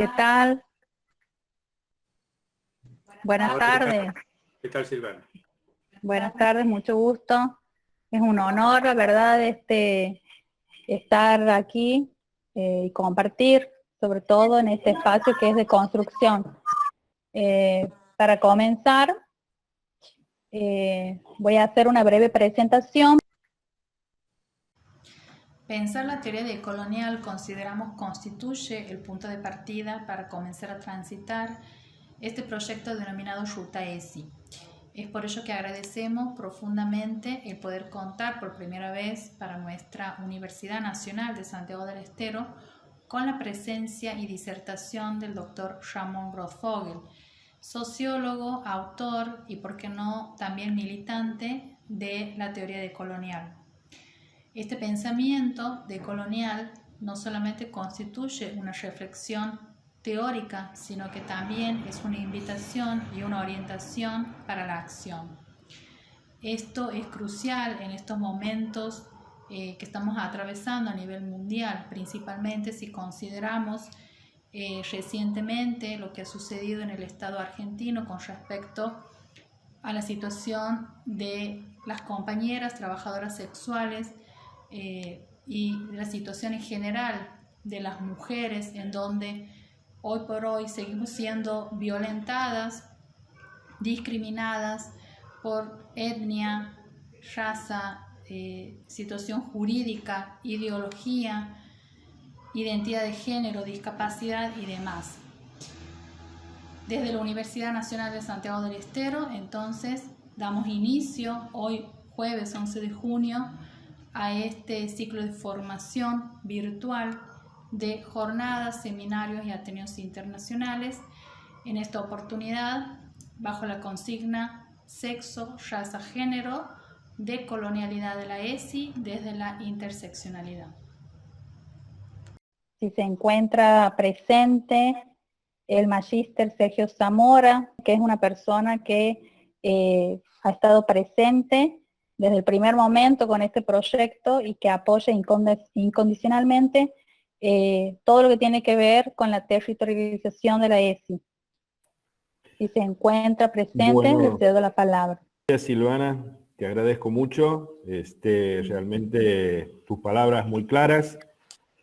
¿Qué tal? Buenas tardes. ¿Qué tal, Silvana? Buenas tardes, mucho gusto. Es un honor, la verdad, estar aquí y compartir, sobre todo en este espacio que es de construcción. Para comenzar, voy a hacer una breve presentación. Pensar la teoría decolonial consideramos constituye el punto de partida para comenzar a transitar este proyecto denominado Ruta ESI. Es por ello que agradecemos profundamente el poder contar por primera vez para nuestra Universidad Nacional de Santiago del Estero con la presencia y disertación del doctor Ramón Grossfogel, sociólogo, autor y, por qué no, también militante de la teoría decolonial. Este pensamiento decolonial no solamente constituye una reflexión teórica, sino que también es una invitación y una orientación para la acción. Esto es crucial en estos momentos que estamos atravesando a nivel mundial, principalmente si consideramos recientemente lo que ha sucedido en el Estado argentino con respecto a la situación de las compañeras trabajadoras sexuales y la situación en general de las mujeres, en donde hoy por hoy seguimos siendo violentadas, discriminadas por etnia, raza, situación jurídica, ideología, identidad de género, discapacidad y demás. Desde la Universidad Nacional de Santiago del Estero, entonces, damos inicio hoy, jueves 11 de junio, a este ciclo de formación virtual de jornadas, seminarios y ateneos internacionales. En esta oportunidad, bajo la consigna Sexo, Raza, Género, Decolonialidad de la ESI desde la interseccionalidad. Si se encuentra presente el magíster Sergio Zamora, que es una persona que ha estado presente desde el primer momento con este proyecto y que apoya incondicionalmente todo lo que tiene que ver con la territorialización de la ESI. Si se encuentra presente, le cedo la palabra. Gracias, Silvana, te agradezco mucho. Realmente tus palabras muy claras.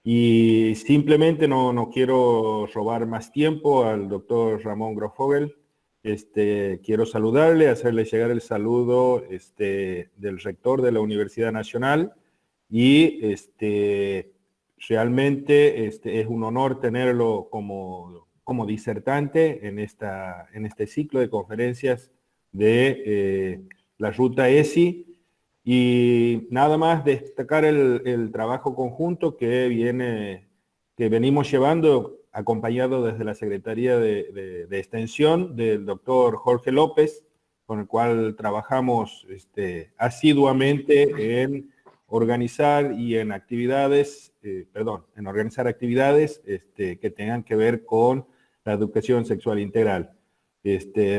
Y simplemente no quiero robar más tiempo al doctor Ramón Grossfogel. Quiero saludarle, hacerle llegar el saludo del rector de la Universidad Nacional y realmente es un honor tenerlo como disertante en este ciclo de conferencias de la Ruta ESI. Y nada más destacar el trabajo conjunto que venimos llevando, acompañado desde la Secretaría de Extensión del doctor Jorge López, con el cual trabajamos asiduamente en organizar y en actividades, en organizar actividades que tengan que ver con la educación sexual integral.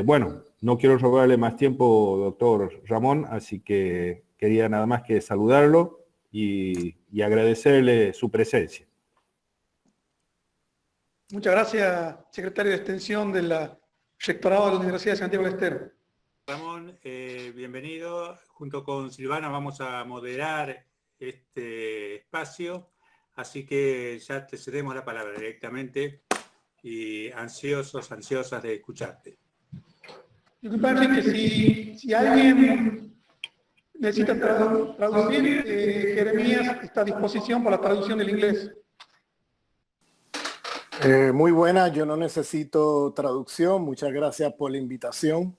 Bueno, no quiero robarle más tiempo, doctor Ramón, así que quería nada más que saludarlo y agradecerle su presencia. Muchas gracias, secretario de Extensión del Rectorado de la Universidad de Santiago del Estero. Ramón, bienvenido. Junto con Silvana vamos a moderar este espacio, así que ya te cedemos la palabra directamente y ansiosas de escucharte. Disculpa, Enrique, si alguien necesita traducir, Jeremías está a disposición para la traducción del inglés. Muy buena, yo no necesito traducción, muchas gracias por la invitación.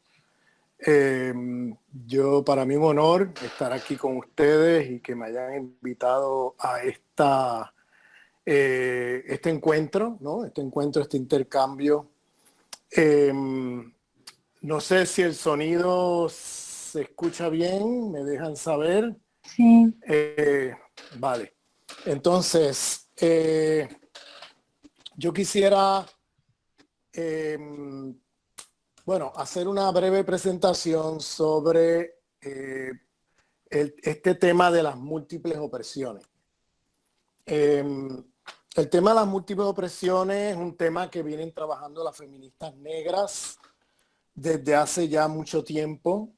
Para mí un honor estar aquí con ustedes y que me hayan invitado a este encuentro, ¿no? Este intercambio. No sé si el sonido se escucha bien, me dejan saber. Sí. Vale, entonces yo quisiera hacer una breve presentación sobre este tema de las múltiples opresiones. El tema de las múltiples opresiones es un tema que vienen trabajando las feministas negras desde hace ya mucho tiempo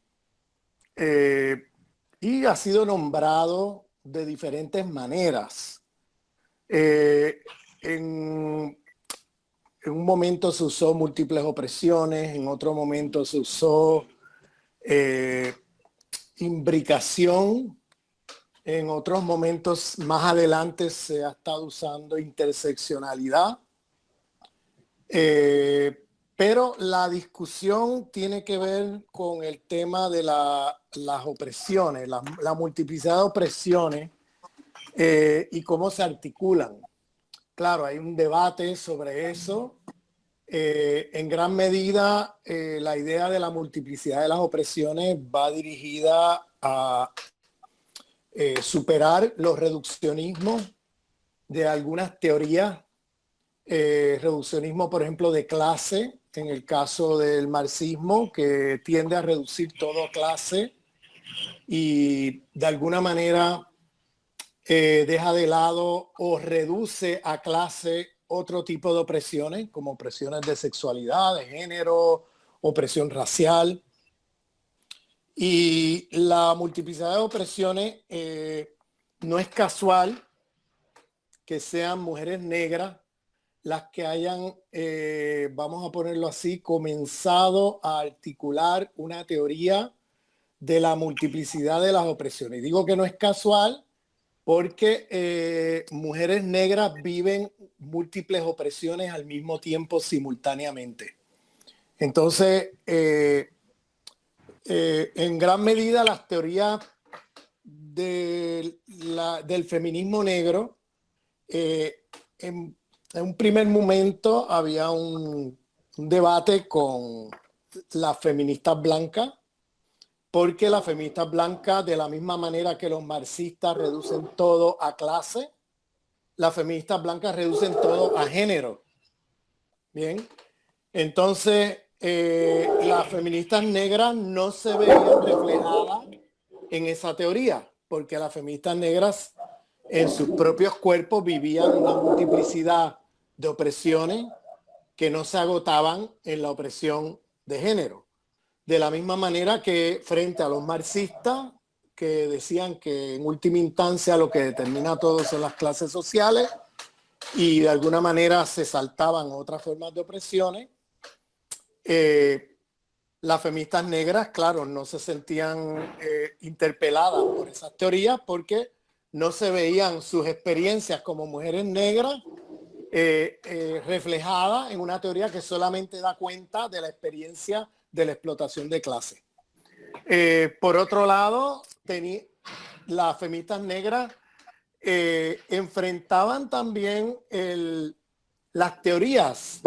y ha sido nombrado de diferentes maneras. En un momento se usó múltiples opresiones, en otro momento se usó imbricación, en otros momentos más adelante se ha estado usando interseccionalidad. Pero la discusión tiene que ver con el tema de las opresiones, la multiplicidad de opresiones y cómo se articulan. Claro, hay un debate sobre eso. En gran medida, la idea de la multiplicidad de las opresiones va dirigida a superar los reduccionismos de algunas teorías. Reduccionismo, por ejemplo, de clase, en el caso del marxismo, que tiende a reducir todo a clase y de alguna manera deja de lado o reduce a clase otro tipo de opresiones, como opresiones de sexualidad, de género, opresión racial. Y la multiplicidad de opresiones no es casual que sean mujeres negras las que hayan, vamos a ponerlo así, comenzado a articular una teoría de la multiplicidad de las opresiones. Y digo que no es casual porque mujeres negras viven múltiples opresiones al mismo tiempo, simultáneamente. Entonces, en gran medida las teorías del feminismo negro, en un primer momento había un debate con las feministas blancas, porque las feministas blancas, de la misma manera que los marxistas reducen todo a clase, las feministas blancas reducen todo a género. Bien, entonces las feministas negras no se veían reflejadas en esa teoría, porque las feministas negras en sus propios cuerpos vivían una multiplicidad de opresiones que no se agotaban en la opresión de género. De la misma manera que frente a los marxistas, que decían que en última instancia lo que determina todo son las clases sociales y de alguna manera se saltaban otras formas de opresiones, las feministas negras, claro, no se sentían interpeladas por esas teorías porque no se veían sus experiencias como mujeres negras reflejadas en una teoría que solamente da cuenta de la experiencia de la explotación de clase. Por otro lado, las feministas negras enfrentaban también las teorías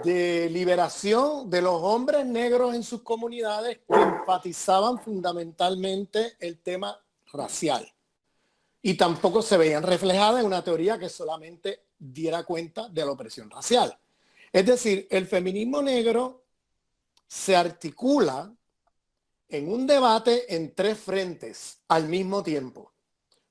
de liberación de los hombres negros en sus comunidades que enfatizaban fundamentalmente el tema racial. Y tampoco se veían reflejadas en una teoría que solamente diera cuenta de la opresión racial. Es decir, el feminismo negro se articula en un debate en tres frentes al mismo tiempo.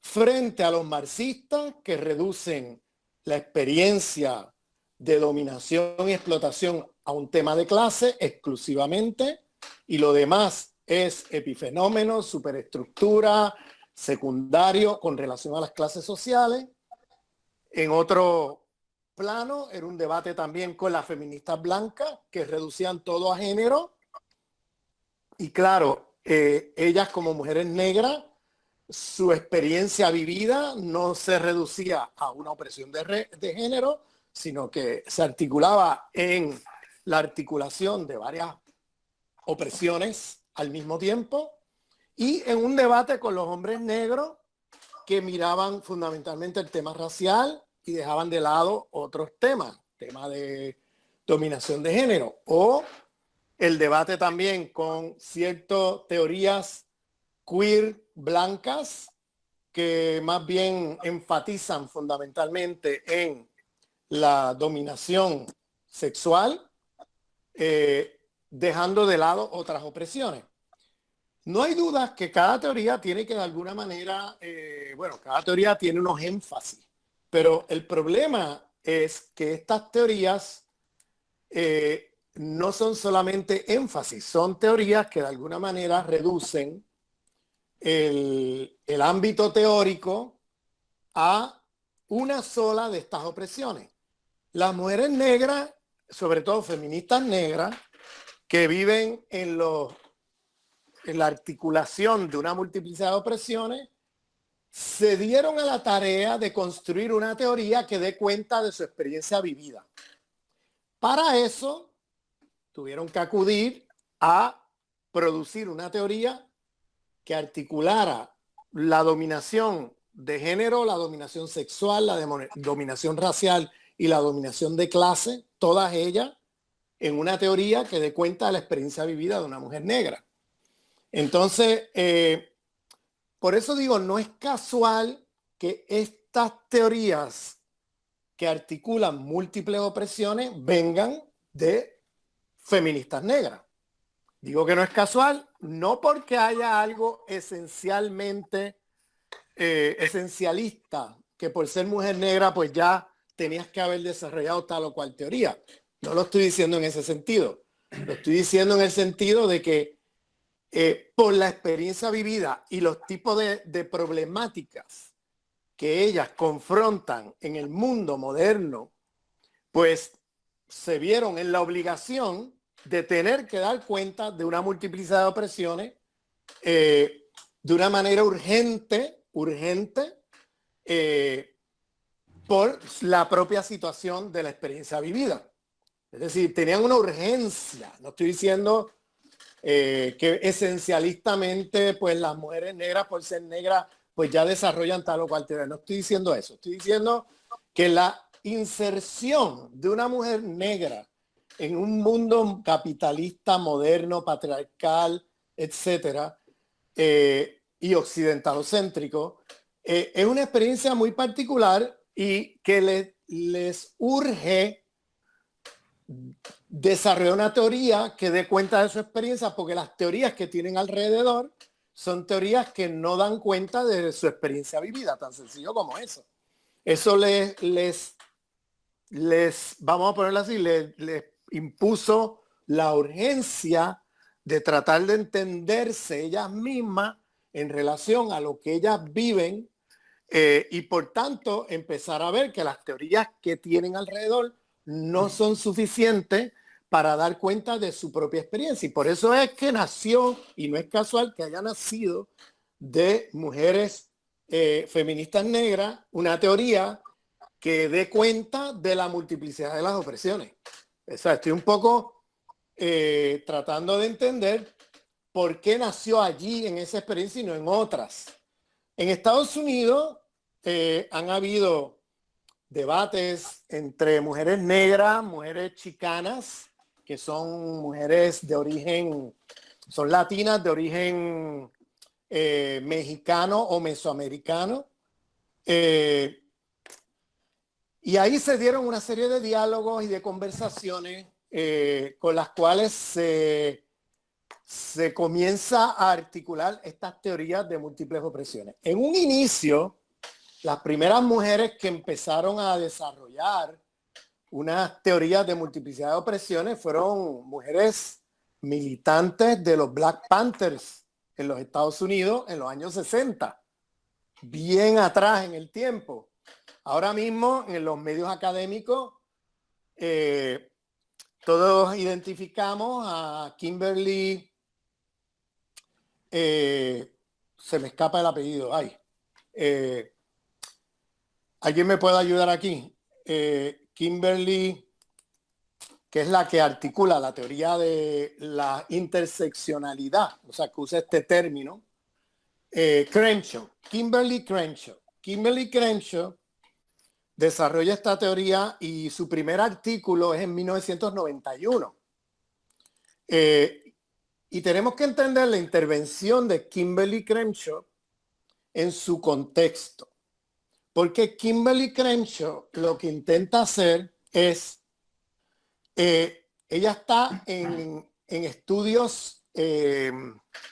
Frente a los marxistas que reducen la experiencia de dominación y explotación a un tema de clase exclusivamente, y lo demás es epifenómeno, superestructura, secundario con relación a las clases sociales. En otro plano era un debate también con las feministas blancas que reducían todo a género, y claro, ellas como mujeres negras, su experiencia vivida no se reducía a una opresión de género, sino que se articulaba en la articulación de varias opresiones al mismo tiempo, y en un debate con los hombres negros que miraban fundamentalmente el tema racial y dejaban de lado otros temas, tema de dominación de género, o el debate también con ciertas teorías queer blancas que más bien enfatizan fundamentalmente en la dominación sexual, dejando de lado otras opresiones. No hay duda que cada teoría tiene que de alguna manera, cada teoría tiene unos énfasis. Pero el problema es que estas teorías no son solamente énfasis, son teorías que de alguna manera reducen el ámbito teórico a una sola de estas opresiones. Las mujeres negras, sobre todo feministas negras, que viven en la articulación de una multiplicidad de opresiones, se dieron a la tarea de construir una teoría que dé cuenta de su experiencia vivida. Para eso, tuvieron que acudir a producir una teoría que articulara la dominación de género, la dominación sexual, la dominación racial y la dominación de clase, todas ellas en una teoría que dé cuenta de la experiencia vivida de una mujer negra. Entonces, por eso digo, no es casual que estas teorías que articulan múltiples opresiones vengan de feministas negras. Digo que no es casual, no porque haya algo esencialmente esencialista, que por ser mujer negra pues ya tenías que haber desarrollado tal o cual teoría. No lo estoy diciendo en ese sentido. Lo estoy diciendo en el sentido de que por la experiencia vivida y los tipos de problemáticas que ellas confrontan en el mundo moderno, pues se vieron en la obligación de tener que dar cuenta de una multiplicidad de opresiones de una manera urgente, por la propia situación de la experiencia vivida. Es decir, tenían una urgencia. No estoy diciendo que esencialistamente pues las mujeres negras por ser negras pues ya desarrollan tal o cual teoría. No estoy diciendo eso. Estoy diciendo que la inserción de una mujer negra en un mundo capitalista, moderno, patriarcal, etcétera, y occidentalocéntrico, es una experiencia muy particular y que les urge desarrollar una teoría que dé cuenta de su experiencia, porque las teorías que tienen alrededor son teorías que no dan cuenta de su experiencia vivida, tan sencillo como eso. Eso les vamos a ponerlo así, les impuso la urgencia de tratar de entenderse ellas mismas en relación a lo que ellas viven y por tanto empezar a ver que las teorías que tienen alrededor no son suficientes para dar cuenta de su propia experiencia. Y por eso es que nació, y no es casual que haya nacido de mujeres feministas negras, una teoría que dé cuenta de la multiplicidad de las opresiones. O sea, estoy un poco tratando de entender por qué nació allí en esa experiencia y no en otras. En Estados Unidos han habido debates entre mujeres negras, mujeres chicanas, que son mujeres de origen, son latinas de origen mexicano o mesoamericano. Y ahí se dieron una serie de diálogos y de conversaciones con las cuales se comienza a articular estas teorías de múltiples opresiones. En un inicio, las primeras mujeres que empezaron a desarrollar unas teorías de multiplicidad de opresiones fueron mujeres militantes de los Black Panthers en los Estados Unidos en los años 60, bien atrás en el tiempo. Ahora mismo en los medios académicos todos identificamos a Kimberly, se me escapa el apellido, ¿alguien me puede ayudar aquí? Kimberly, que es la que articula la teoría de la interseccionalidad, o sea, que usa este término, Crenshaw, Kimberly Crenshaw. Kimberly Crenshaw desarrolla esta teoría y su primer artículo es en 1991. Y tenemos que entender la intervención de Kimberly Crenshaw en su contexto. Porque Kimberly Crenshaw lo que intenta hacer es, ella está en estudios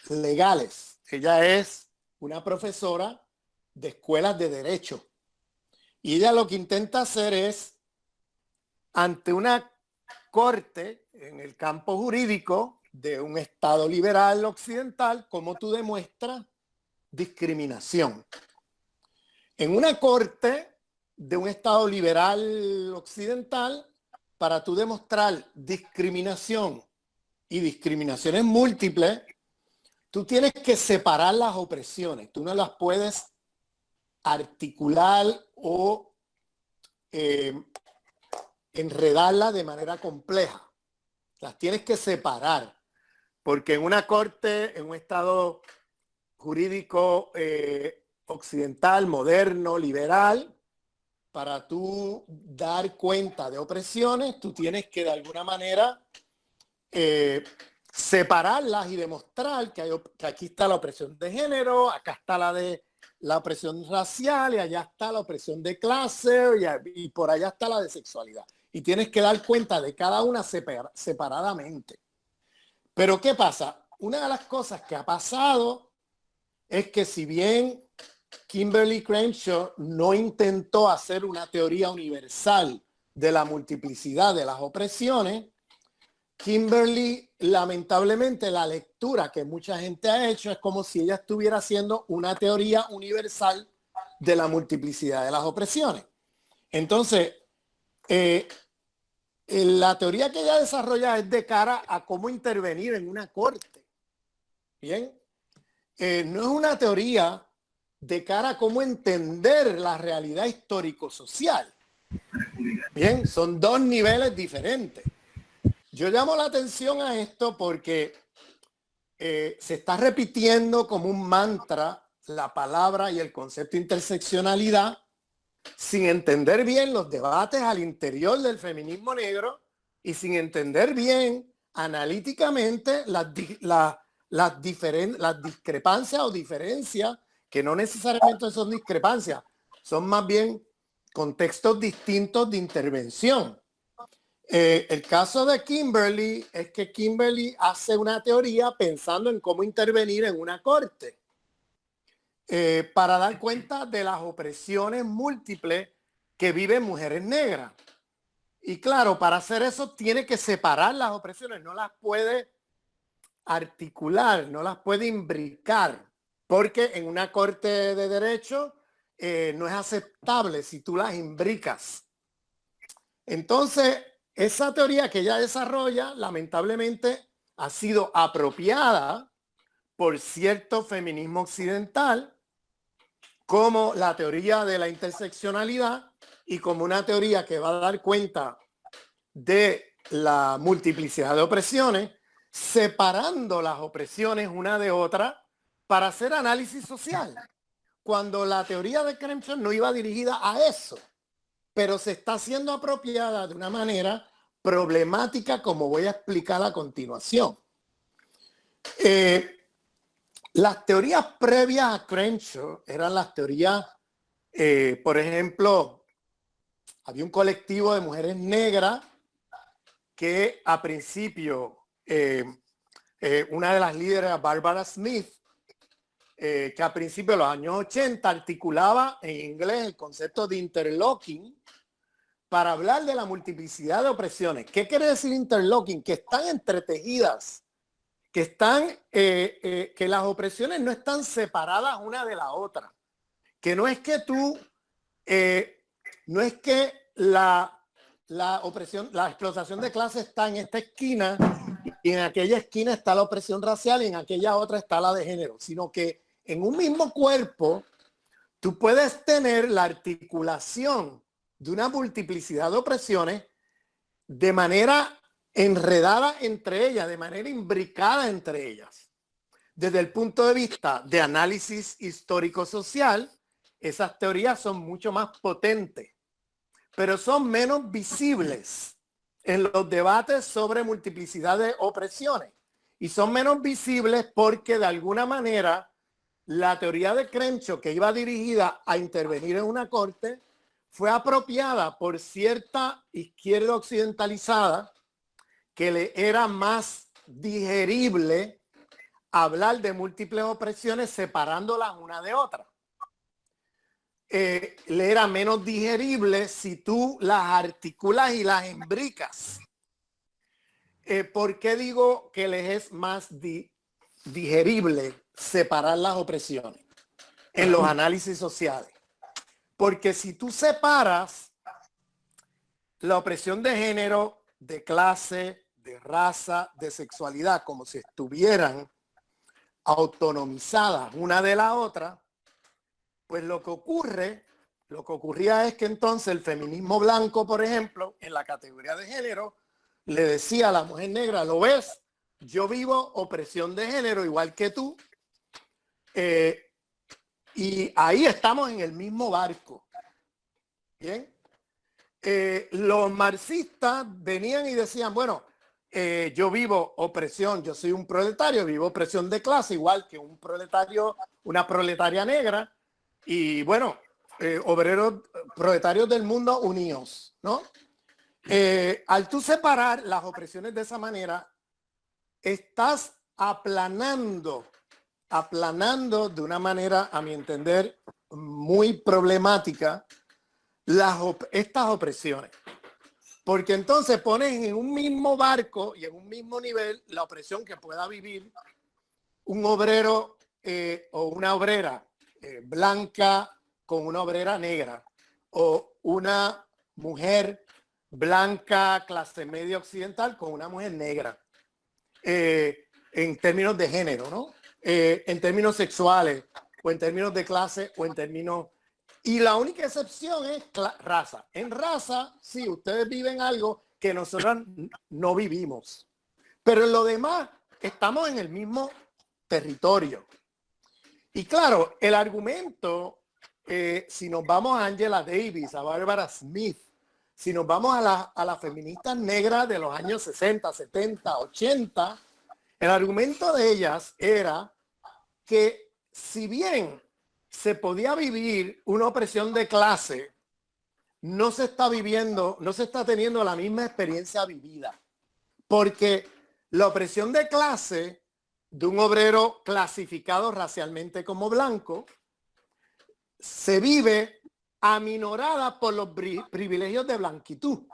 legales. Ella es una profesora de escuelas de derecho. Y ella lo que intenta hacer es, ante una corte en el campo jurídico de un Estado liberal occidental, cómo tú demuestras discriminación. En una corte de un Estado liberal occidental, para tú demostrar discriminación y discriminaciones múltiples, tú tienes que separar las opresiones. Tú no las puedes articular o enredarlas de manera compleja. Las tienes que separar. Porque en una corte, en un Estado jurídico occidental, moderno, liberal, para tú dar cuenta de opresiones, tú tienes que de alguna manera separarlas y demostrar que aquí está la opresión de género, acá está la opresión racial y allá está la opresión de clase y por allá está la de sexualidad. Y tienes que dar cuenta de cada una separadamente. Pero ¿qué pasa? Una de las cosas que ha pasado es que si bien Kimberly Crenshaw no intentó hacer una teoría universal de la multiplicidad de las opresiones, Kimberly, lamentablemente, la lectura que mucha gente ha hecho es como si ella estuviera haciendo una teoría universal de la multiplicidad de las opresiones. Entonces, la teoría que ella desarrolla es de cara a cómo intervenir en una corte. Bien, no es una teoría de cara a cómo entender la realidad histórico-social. Bien, son dos niveles diferentes. Yo llamo la atención a esto porque se está repitiendo como un mantra la palabra y el concepto interseccionalidad sin entender bien los debates al interior del feminismo negro y sin entender bien analíticamente las discrepancias o diferencias, que no necesariamente son discrepancias, son más bien contextos distintos de intervención. El caso de Kimberly es que Kimberly hace una teoría pensando en cómo intervenir en una corte para dar cuenta de las opresiones múltiples que viven mujeres negras. Y claro, para hacer eso tiene que separar las opresiones, no las puede articular, no las puede imbricar, porque en una corte de derecho no es aceptable si tú las imbricas. Entonces, esa teoría que ella desarrolla, lamentablemente, ha sido apropiada por cierto feminismo occidental como la teoría de la interseccionalidad y como una teoría que va a dar cuenta de la multiplicidad de opresiones, separando las opresiones una de otra para hacer análisis social, cuando la teoría de Crenshaw no iba dirigida a eso, pero se está siendo apropiada de una manera problemática, como voy a explicar a continuación. Las teorías previas a Crenshaw eran las teorías, por ejemplo, había un colectivo de mujeres negras que a principio, una de las líderes, Barbara Smith, que a principios de los años 80 articulaba en inglés el concepto de interlocking para hablar de la multiplicidad de opresiones. ¿Qué quiere decir interlocking? Que están entretejidas, que están, que las opresiones no están separadas una de la otra, que no es que tú, no es que la opresión, la explotación de clase está en esta esquina y en aquella esquina está la opresión racial y en aquella otra está la de género, sino que en un mismo cuerpo tú puedes tener la articulación de una multiplicidad de opresiones de manera enredada entre ellas, de manera imbricada entre ellas. Desde el punto de vista de análisis histórico-social, esas teorías son mucho más potentes, pero son menos visibles en los debates sobre multiplicidad de opresiones. Y son menos visibles porque de alguna manera la teoría de Crenshaw, que iba dirigida a intervenir en una corte, fue apropiada por cierta izquierda occidentalizada que le era más digerible hablar de múltiples opresiones separándolas una de otra. le era menos digerible si tú las articulas y las imbricas. ¿Por qué digo que les es más digerible separar las opresiones en los análisis sociales? Porque si tú separas la opresión de género, de clase, de raza, de sexualidad, como si estuvieran autonomizadas una de la otra, pues lo que ocurría es que entonces el feminismo blanco, por ejemplo, en la categoría de género, le decía a la mujer negra, ¿lo ves? Yo vivo opresión de género igual que tú. Y ahí estamos en el mismo barco. Bien. Los marxistas venían y decían, bueno, yo vivo opresión, yo soy un proletario, vivo opresión de clase, igual que un proletario, una proletaria negra, y bueno, obreros, proletarios del mundo unidos, ¿no? Al tú separar las opresiones de esa manera, estás aplanando de una manera, a mi entender, muy problemática, estas opresiones. Porque entonces pones en un mismo barco y en un mismo nivel la opresión que pueda vivir un obrero o una obrera blanca con una obrera negra, o una mujer blanca clase media occidental con una mujer negra, en términos de género, ¿no? En términos sexuales, o en términos de clase, o en términos... Y la única excepción es raza. En raza, sí, ustedes viven algo que nosotros no vivimos. Pero en lo demás, estamos en el mismo territorio. Y claro, el argumento, si nos vamos a Angela Davis, a Barbara Smith, si nos vamos a las feministas negras de los años 60, 70, 80, el argumento de ellas era que si bien se podía vivir una opresión de clase, no se está teniendo la misma experiencia vivida. Porque la opresión de clase de un obrero clasificado racialmente como blanco se vive aminorada por los privilegios de blanquitud.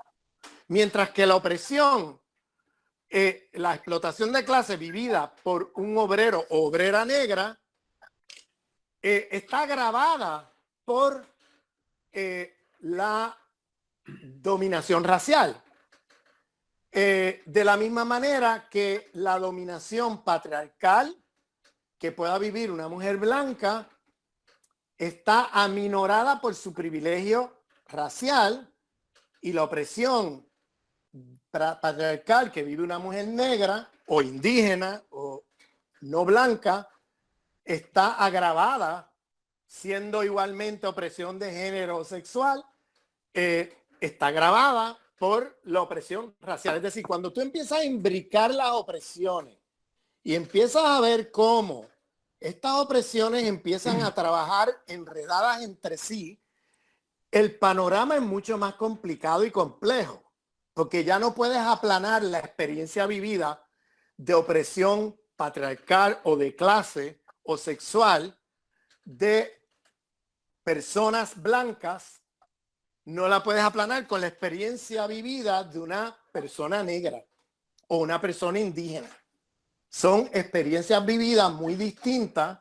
Mientras que la opresión, la explotación de clase vivida por un obrero o obrera negra, está agravada por la dominación racial. De la misma manera que la dominación patriarcal que pueda vivir una mujer blanca está aminorada por su privilegio racial, y la opresión patriarcal que vive una mujer negra o indígena o no blanca está agravada, siendo igualmente opresión de género o sexual, está agravada por la opresión racial. Es decir, cuando tú empiezas a imbricar las opresiones y empiezas a ver cómo estas opresiones empiezan a trabajar enredadas entre sí, el panorama es mucho más complicado y complejo, porque ya no puedes aplanar la experiencia vivida de opresión patriarcal o de clase o sexual de personas blancas, no la puedes aplanar con la experiencia vivida de una persona negra o una persona indígena. Son experiencias vividas muy distintas,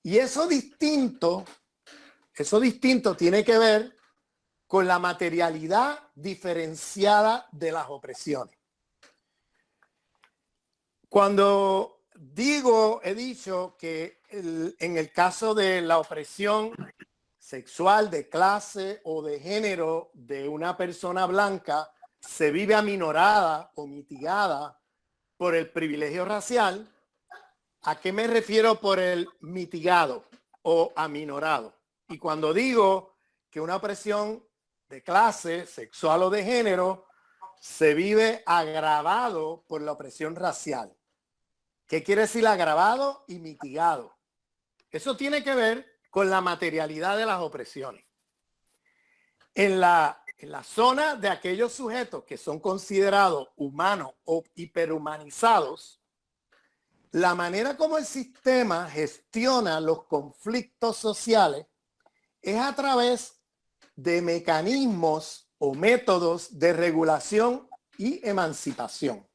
y eso distinto tiene que ver con la materialidad diferenciada de las opresiones. Cuando he dicho que en el caso de la opresión sexual, de clase o de género de una persona blanca se vive aminorada o mitigada por el privilegio racial, ¿a qué me refiero por el mitigado o aminorado? Y cuando digo que una opresión de clase, sexual o de género se vive agravado por la opresión racial, ¿qué quiere decir agravado y mitigado? Eso tiene que ver con la materialidad de las opresiones. En la zona de aquellos sujetos que son considerados humanos o hiperhumanizados, la manera como el sistema gestiona los conflictos sociales es a través de mecanismos o métodos de regulación y emancipación.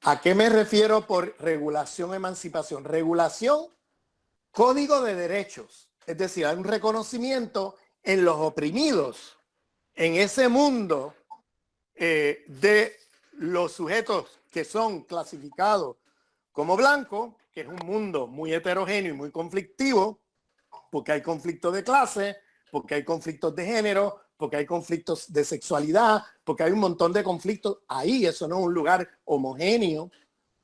¿A qué me refiero por regulación, emancipación? Regulación, código de derechos. Es decir, hay un reconocimiento en los oprimidos, en ese mundo de los sujetos que son clasificados como blancos, que es un mundo muy heterogéneo y muy conflictivo, porque hay conflictos de clase, porque hay conflictos de género, porque hay conflictos de sexualidad, porque hay un montón de conflictos ahí. Eso no es un lugar homogéneo.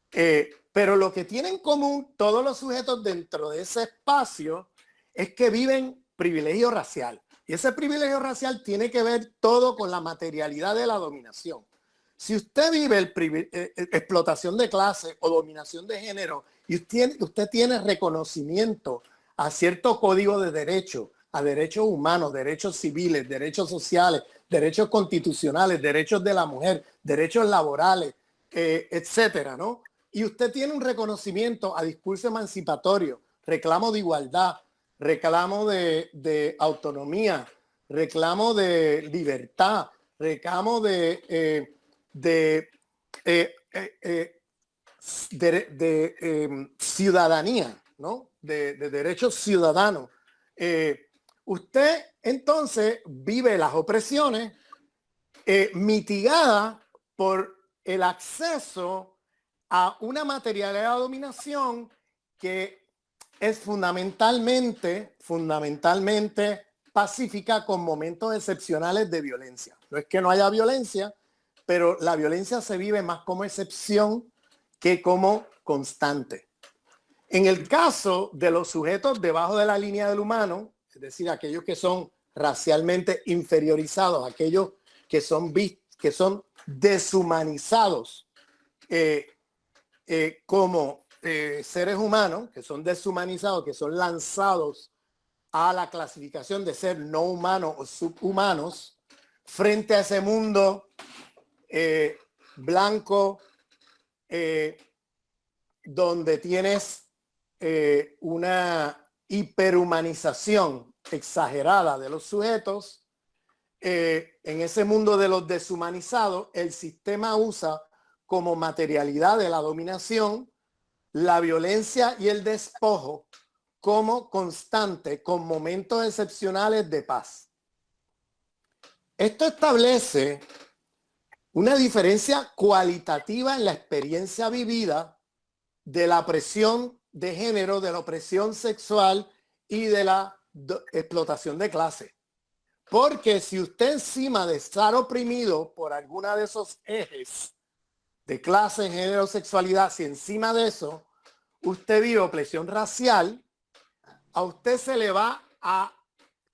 Pero lo que tienen en común todos los sujetos dentro de ese espacio es que viven privilegio racial. Y ese privilegio racial tiene que ver todo con la materialidad de la dominación. Si usted vive explotación de clase o dominación de género y usted tiene reconocimiento a cierto código de derechos, a derechos humanos, derechos civiles, derechos sociales, derechos constitucionales, derechos de la mujer, derechos laborales, etcétera, ¿no? Y usted tiene un reconocimiento a discurso emancipatorio, reclamo de igualdad, reclamo de autonomía, reclamo de libertad, reclamo de ciudadanía, ¿no? De derechos ciudadanos. Usted entonces vive las opresiones mitigadas por el acceso a una materialidad de dominación que es fundamentalmente pacífica, con momentos excepcionales de violencia. No es que no haya violencia, pero la violencia se vive más como excepción que como constante. En el caso de los sujetos debajo de la línea del humano, es decir, aquellos que son racialmente inferiorizados, aquellos que son deshumanizados como seres humanos, que son deshumanizados, que son lanzados a la clasificación de ser no humanos o subhumanos, frente a ese mundo blanco, donde tienes una hiperhumanización exagerada de los sujetos. En ese mundo de los deshumanizados, el sistema usa como materialidad de la dominación la violencia y el despojo como constante, con momentos excepcionales de paz. Esto establece una diferencia cualitativa en la experiencia vivida de la opresión de género, de la opresión sexual y de la explotación de clase. Porque si usted, encima de estar oprimido por alguna de esos ejes de clase, género, sexualidad, si encima de eso usted vive opresión racial, a usted se le va a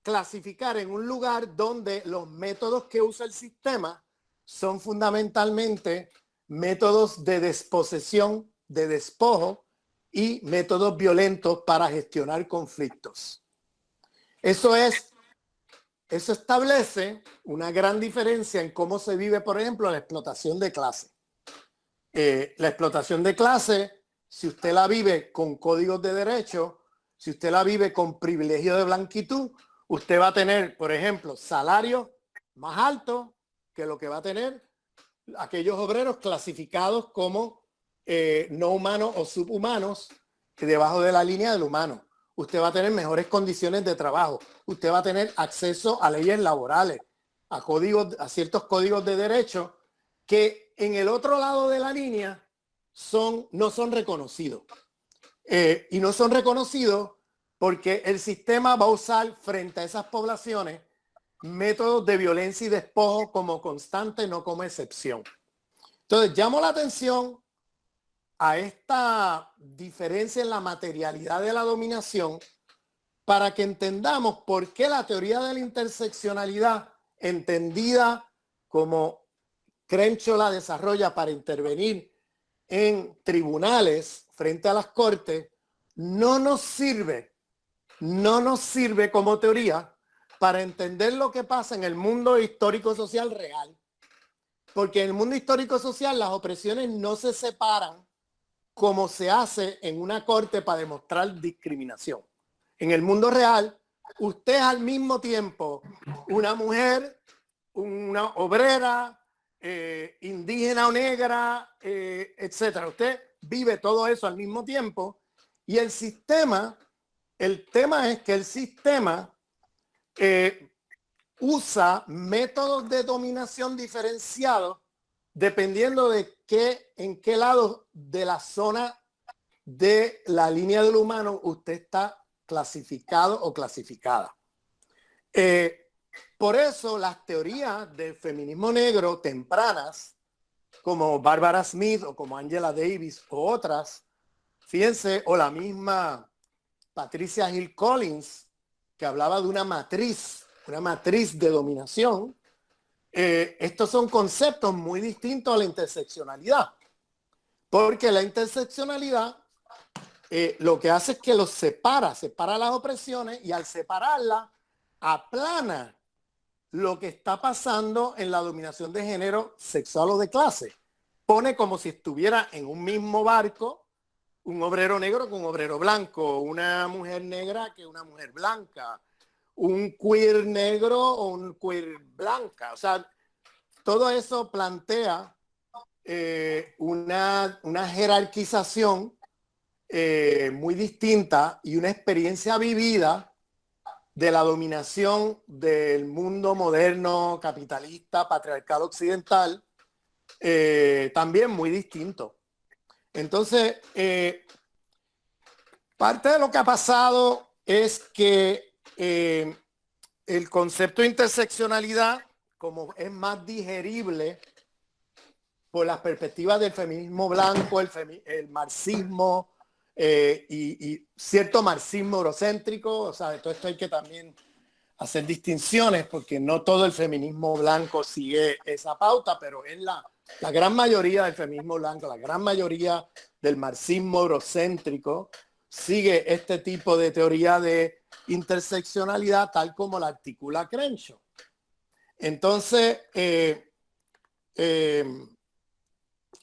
clasificar en un lugar donde los métodos que usa el sistema son fundamentalmente métodos de desposesión, de despojo y métodos violentos para gestionar conflictos. Eso establece una gran diferencia en cómo se vive, por ejemplo, la explotación de clase. La explotación de clase, si usted la vive con códigos de derecho, si usted la vive con privilegio de blanquitud, usted va a tener, por ejemplo, salarios más altos que lo que va a tener aquellos obreros clasificados como no humanos o subhumanos, debajo de la línea del humano. Usted va a tener mejores condiciones de trabajo. Usted va a tener acceso a leyes laborales, a ciertos códigos de derecho que en el otro lado de la línea no son reconocidos. Y no son reconocidos porque el sistema va a usar frente a esas poblaciones métodos de violencia y despojo como constante, no como excepción. Entonces, llamo la atención a esta diferencia en la materialidad de la dominación para que entendamos por qué la teoría de la interseccionalidad, entendida como Crenshaw la desarrolla para intervenir en tribunales frente a las cortes, no nos sirve como teoría para entender lo que pasa en el mundo histórico-social real. Porque en el mundo histórico-social las opresiones no se separan como se hace en una corte para demostrar discriminación. En el mundo real, usted es al mismo tiempo una mujer, una obrera, indígena o negra, etcétera. Usted vive todo eso al mismo tiempo y el tema es que el sistema usa métodos de dominación diferenciados dependiendo de en qué lado de la zona de la línea del humano usted está clasificado o clasificada. Por eso las teorías del feminismo negro tempranas, como Barbara Smith o como Angela Davis o otras, fíjense, o la misma Patricia Hill Collins, que hablaba de una matriz de dominación, estos son conceptos muy distintos a la interseccionalidad, porque la interseccionalidad lo que hace es que los separa las opresiones y al separarlas aplana lo que está pasando en la dominación de género sexual o de clase. Pone como si estuviera en un mismo barco un obrero negro con un obrero blanco, una mujer negra que una mujer blanca, un queer negro o un queer blanca. O sea, todo eso plantea una jerarquización muy distinta y una experiencia vivida de la dominación del mundo moderno, capitalista, patriarcal occidental, también muy distinto. Entonces, parte de lo que ha pasado es que el concepto de interseccionalidad, como es más digerible por las perspectivas del feminismo blanco, el marxismo y cierto marxismo eurocéntrico, o sea, de todo esto hay que también hacer distinciones porque no todo el feminismo blanco sigue esa pauta, pero es la gran mayoría del feminismo blanco, la gran mayoría del marxismo eurocéntrico sigue este tipo de teoría de interseccionalidad tal como la articula Crenshaw. Entonces,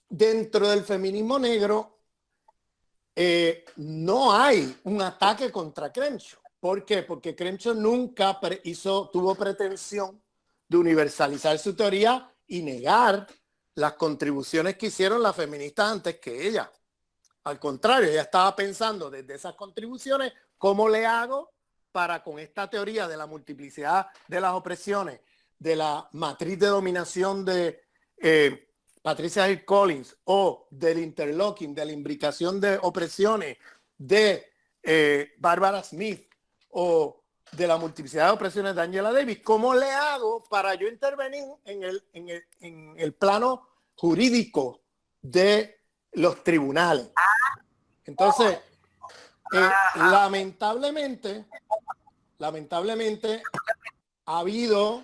dentro del feminismo negro no hay un ataque contra Crenshaw. ¿Por qué? Porque Crenshaw nunca tuvo pretensión de universalizar su teoría y negar las contribuciones que hicieron las feministas antes que ella. Al contrario, ella estaba pensando desde esas contribuciones, ¿cómo le hago para con esta teoría de la multiplicidad de las opresiones, de la matriz de dominación de Patricia Hill Collins o del interlocking, de la imbricación de opresiones de Barbara Smith o de la multiplicidad de opresiones de Angela Davis? ¿Cómo le hago para yo intervenir en el plano jurídico de los tribunales? Entonces, lamentablemente ha habido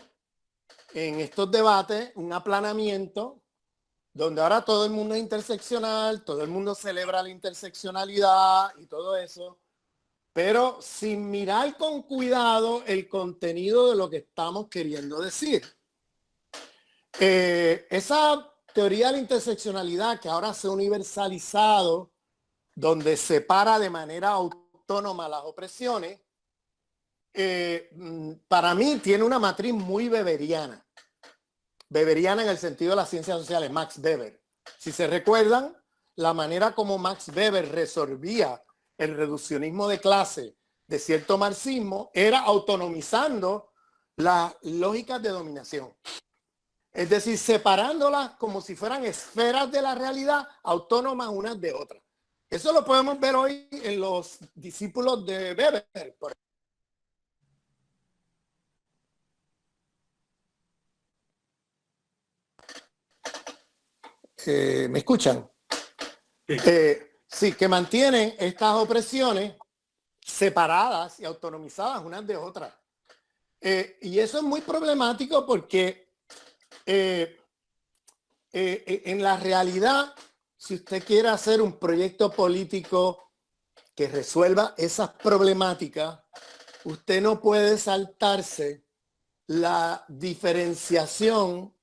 en estos debates un aplanamiento donde ahora todo el mundo es interseccional, todo el mundo celebra la interseccionalidad y todo eso, pero sin mirar con cuidado el contenido de lo que estamos queriendo decir. Esa teoría de la interseccionalidad que ahora se ha universalizado, donde separa de manera autónoma las opresiones, para mí tiene una matriz muy weberiana. Weberiana en el sentido de las ciencias sociales, Max Weber. Si se recuerdan, la manera como Max Weber resolvía el reduccionismo de clase de cierto marxismo era autonomizando las lógicas de dominación. Es decir, separándolas como si fueran esferas de la realidad autónomas unas de otras. Eso lo podemos ver hoy en los discípulos de Weber. ¿Me escuchan? Sí, que mantienen estas opresiones separadas y autonomizadas unas de otras. Y eso es muy problemático porque en la realidad, si usted quiere hacer un proyecto político que resuelva esas problemáticas, usted no puede saltarse la diferenciación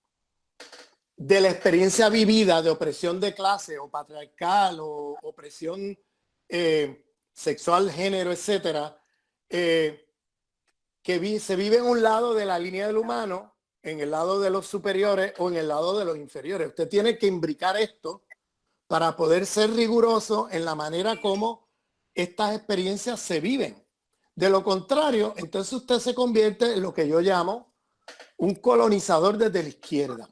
de la experiencia vivida de opresión de clase o patriarcal o opresión sexual, género, etcétera, que se vive en un lado de la línea del humano, en el lado de los superiores o en el lado de los inferiores. Usted tiene que imbricar esto para poder ser riguroso en la manera como estas experiencias se viven. De lo contrario, entonces usted se convierte en lo que yo llamo un colonizador desde la izquierda.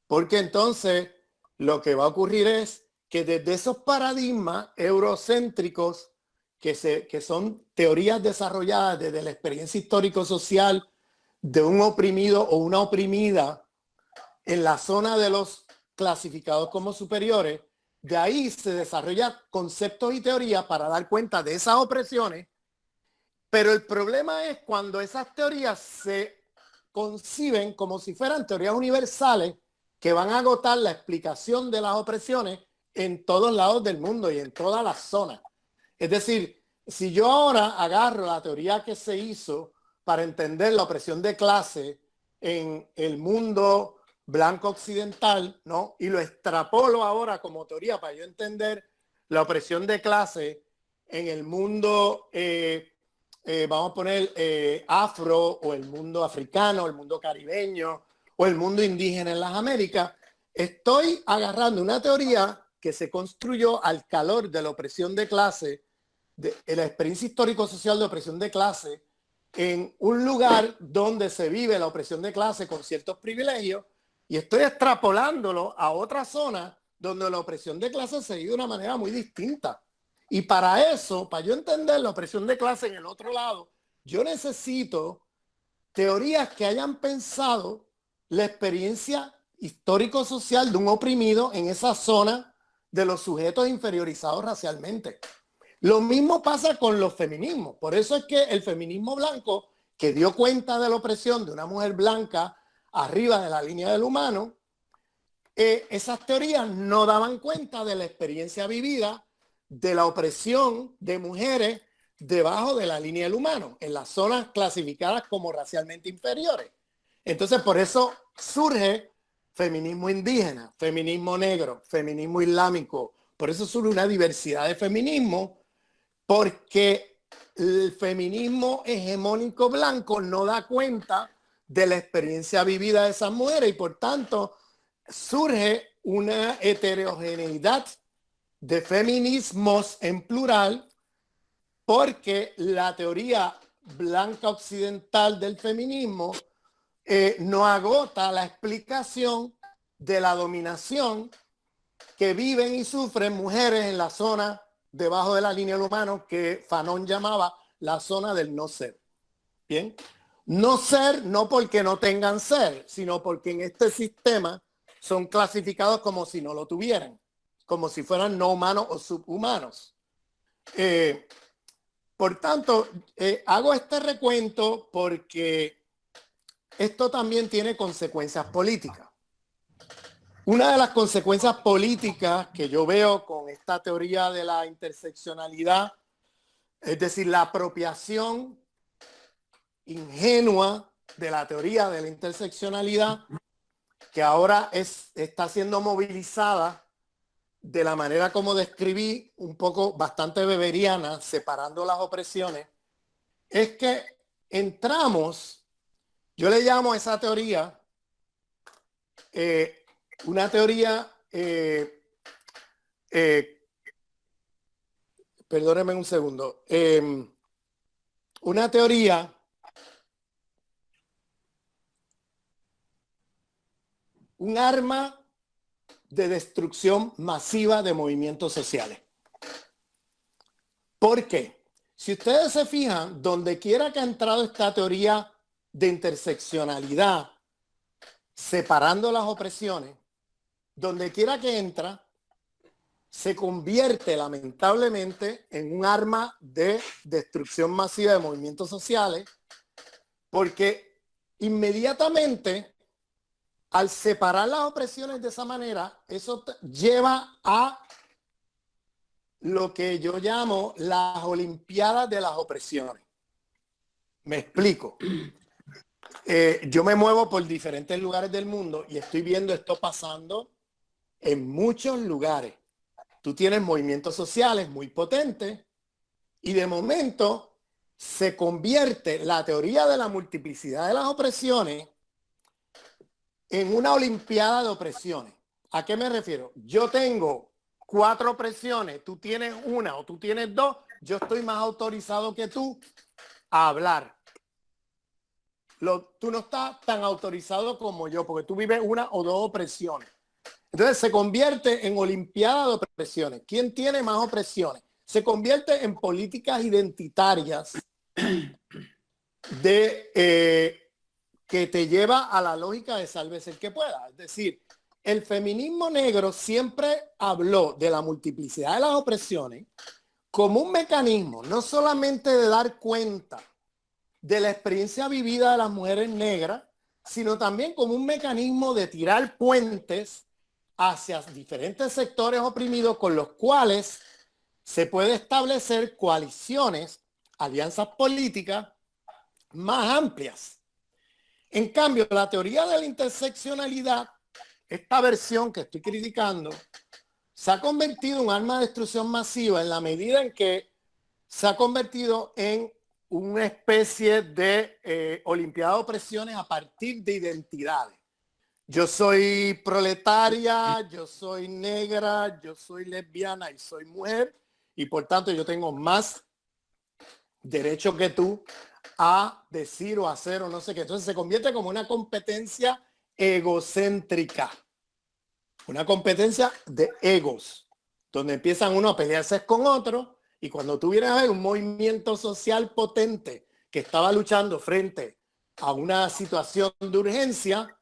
Porque entonces lo que va a ocurrir es que desde esos paradigmas eurocéntricos, que son teorías desarrolladas desde la experiencia histórico-social de un oprimido o una oprimida en la zona de los clasificados como superiores, de ahí se desarrollan conceptos y teorías para dar cuenta de esas opresiones, pero el problema es cuando esas teorías se conciben como si fueran teorías universales que van a agotar la explicación de las opresiones en todos lados del mundo y en todas las zonas. Es decir, si yo ahora agarro la teoría que se hizo para entender la opresión de clase en el mundo blanco occidental, ¿no? Y lo extrapolo ahora como teoría para yo entender la opresión de clase en el mundo, vamos a poner afro, o el mundo africano, el mundo caribeño, o el mundo indígena en las Américas, estoy agarrando una teoría que se construyó al calor de la opresión de clase, de la experiencia histórico-social de opresión de clase, en un lugar donde se vive la opresión de clase con ciertos privilegios, y estoy extrapolándolo a otra zona donde la opresión de clase se vive de una manera muy distinta. Y para eso, para yo entender la opresión de clase en el otro lado, yo necesito teorías que hayan pensado la experiencia histórico-social de un oprimido en esa zona de los sujetos inferiorizados racialmente. Lo mismo pasa con los feminismos. Por eso es que el feminismo blanco, que dio cuenta de la opresión de una mujer blanca arriba de la línea del humano, esas teorías no daban cuenta de la experiencia vivida de la opresión de mujeres debajo de la línea del humano, en las zonas clasificadas como racialmente inferiores. Entonces, por eso surge feminismo indígena, feminismo negro, feminismo islámico. Por eso surge una diversidad de feminismo, porque el feminismo hegemónico blanco no da cuenta de la experiencia vivida de esas mujeres y por tanto surge una heterogeneidad de feminismos en plural, porque la teoría blanca occidental del feminismo no agota la explicación de la dominación que viven y sufren mujeres en la zona debajo de la línea del humano que Fanon llamaba la zona del no ser. Bien, no ser no porque no tengan ser, sino porque en este sistema son clasificados como si no lo tuvieran, como si fueran no humanos o subhumanos. Por tanto, hago este recuento porque esto también tiene consecuencias políticas. Una de las consecuencias políticas que yo veo con esta teoría de la interseccionalidad, es decir, la apropiación ingenua de la teoría de la interseccionalidad, que ahora está siendo movilizada de la manera como describí, un poco bastante weberiana, separando las opresiones, es que entramos, yo le llamo a esa teoría una teoría, perdónenme un segundo, una teoría un arma de destrucción masiva de movimientos sociales. ¿Por qué? Si ustedes se fijan, donde quiera que ha entrado esta teoría de interseccionalidad, separando las opresiones, donde quiera que entra, se convierte lamentablemente en un arma de destrucción masiva de movimientos sociales, porque inmediatamente, al separar las opresiones de esa manera, eso lleva a lo que yo llamo las Olimpiadas de las opresiones. Me explico. Yo me muevo por diferentes lugares del mundo y estoy viendo esto pasando en muchos lugares. Tú tienes movimientos sociales muy potentes y de momento se convierte la teoría de la multiplicidad de las opresiones en una olimpiada de opresiones. ¿A qué me refiero? Yo tengo 4 opresiones, tú tienes una o tú tienes 2, yo estoy más autorizado que tú a hablar. Tú no estás tan autorizado como yo, porque tú vives 1 o 2 opresiones. Entonces se convierte en olimpiada de opresiones. ¿Quién tiene más opresiones? Se convierte en políticas identitarias que te lleva a la lógica de sálvese el que pueda. Es decir, el feminismo negro siempre habló de la multiplicidad de las opresiones como un mecanismo, no solamente de dar cuenta de la experiencia vivida de las mujeres negras, sino también como un mecanismo de tirar puentes hacia diferentes sectores oprimidos con los cuales se puede establecer coaliciones, alianzas políticas más amplias. En cambio, la teoría de la interseccionalidad, esta versión que estoy criticando, se ha convertido en un arma de destrucción masiva en la medida en que se ha convertido en una especie de olimpiada de opresiones a partir de identidades. Yo soy proletaria, yo soy negra, yo soy lesbiana y soy mujer, y por tanto yo tengo más derecho que tú a decir o hacer o no sé qué. Entonces se convierte como una competencia egocéntrica, una competencia de egos, donde empiezan uno a pelearse con otro, y cuando tú vienes a ver un movimiento social potente que estaba luchando frente a una situación de urgencia,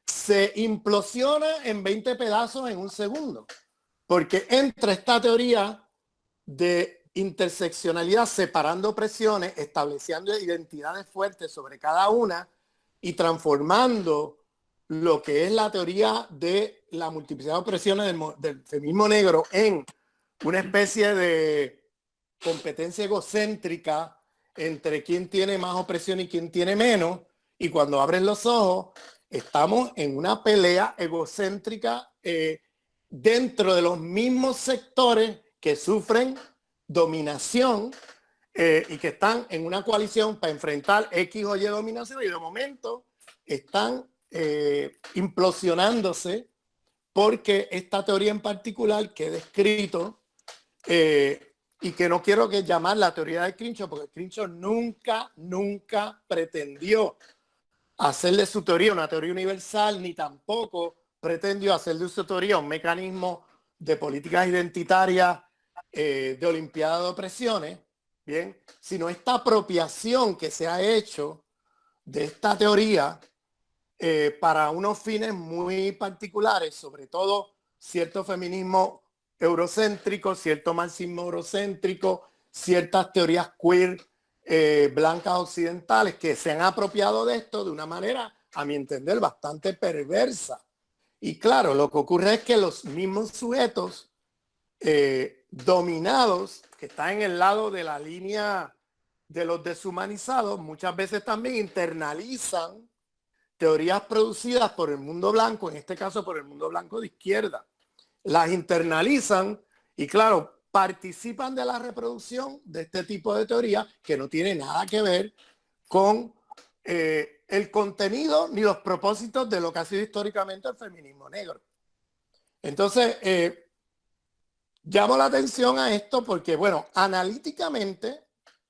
se implosiona en 20 pedazos en un segundo, porque entra esta teoría de interseccionalidad separando opresiones, estableciendo identidades fuertes sobre cada una y transformando lo que es la teoría de la multiplicidad de opresiones del feminismo negro en una especie de competencia egocéntrica entre quién tiene más opresión y quién tiene menos. Y cuando abren los ojos, estamos en una pelea egocéntrica dentro de los mismos sectores que sufren dominación y que están en una coalición para enfrentar X o Y dominación, y de momento están implosionándose porque esta teoría en particular que he descrito y que no quiero que llamar la teoría de Crenshaw, porque Crenshaw nunca pretendió hacer de su teoría una teoría universal, ni tampoco pretendió hacer de su teoría un mecanismo de políticas identitarias de olimpiada de opresiones, bien, sino esta apropiación que se ha hecho de esta teoría para unos fines muy particulares, sobre todo cierto feminismo eurocéntrico, cierto marxismo eurocéntrico, ciertas teorías queer blancas occidentales que se han apropiado de esto de una manera, a mi entender, bastante perversa. Y claro, lo que ocurre es que los mismos sujetos dominados, que están en el lado de la línea de los deshumanizados, muchas veces también internalizan teorías producidas por el mundo blanco, en este caso por el mundo blanco de izquierda. Las internalizan y claro, participan de la reproducción de este tipo de teoría que no tiene nada que ver con el contenido ni los propósitos de lo que ha sido históricamente el feminismo negro. Entonces, llamo la atención a esto porque, bueno, analíticamente,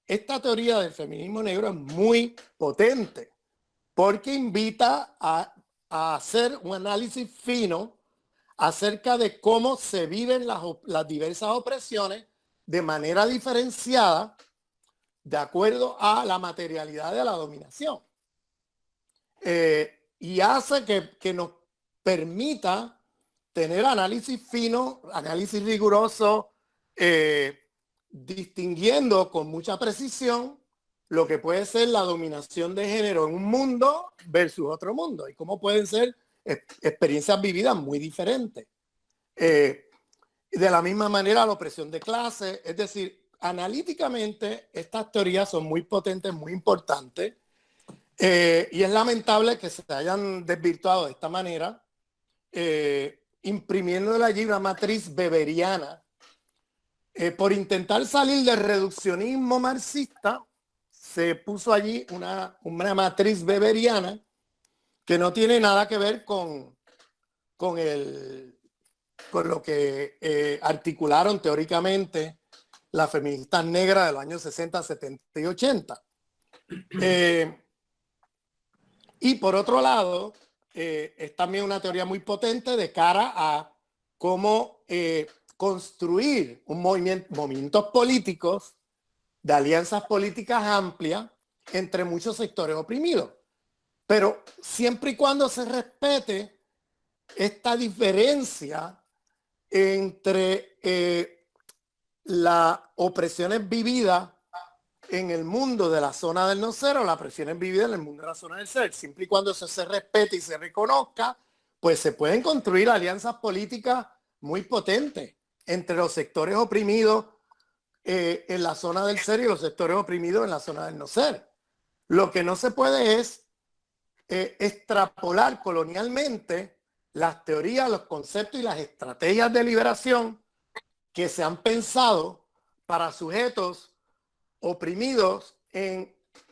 esta teoría del feminismo negro es muy potente porque invita a hacer un análisis fino acerca de cómo se viven las diversas opresiones de manera diferenciada de acuerdo a la materialidad de la dominación. Y hace que nos permita tener análisis fino, análisis riguroso, distinguiendo con mucha precisión lo que puede ser la dominación de género en un mundo versus otro mundo y cómo pueden ser experiencias vividas muy diferentes. De la misma manera la opresión de clase, es decir, analíticamente estas teorías son muy potentes, muy importantes y es lamentable que se hayan desvirtuado de esta manera, imprimiéndole allí una matriz weberiana por intentar salir del reduccionismo marxista se puso allí una matriz weberiana que no tiene nada que ver con lo que articularon teóricamente las feministas negras de los años 60, 70 y 80. Y por otro lado, es también una teoría muy potente de cara a cómo construir movimientos políticos de alianzas políticas amplias entre muchos sectores oprimidos. Pero siempre y cuando se respete esta diferencia entre las opresiones vividas en el mundo de la zona del no ser o las opresiones vividas en el mundo de la zona del ser. Siempre y cuando eso se respete y se reconozca, pues se pueden construir alianzas políticas muy potentes entre los sectores oprimidos en la zona del ser y los sectores oprimidos en la zona del no ser. Lo que no se puede es extrapolar colonialmente las teorías, los conceptos y las estrategias de liberación que se han pensado para sujetos oprimidos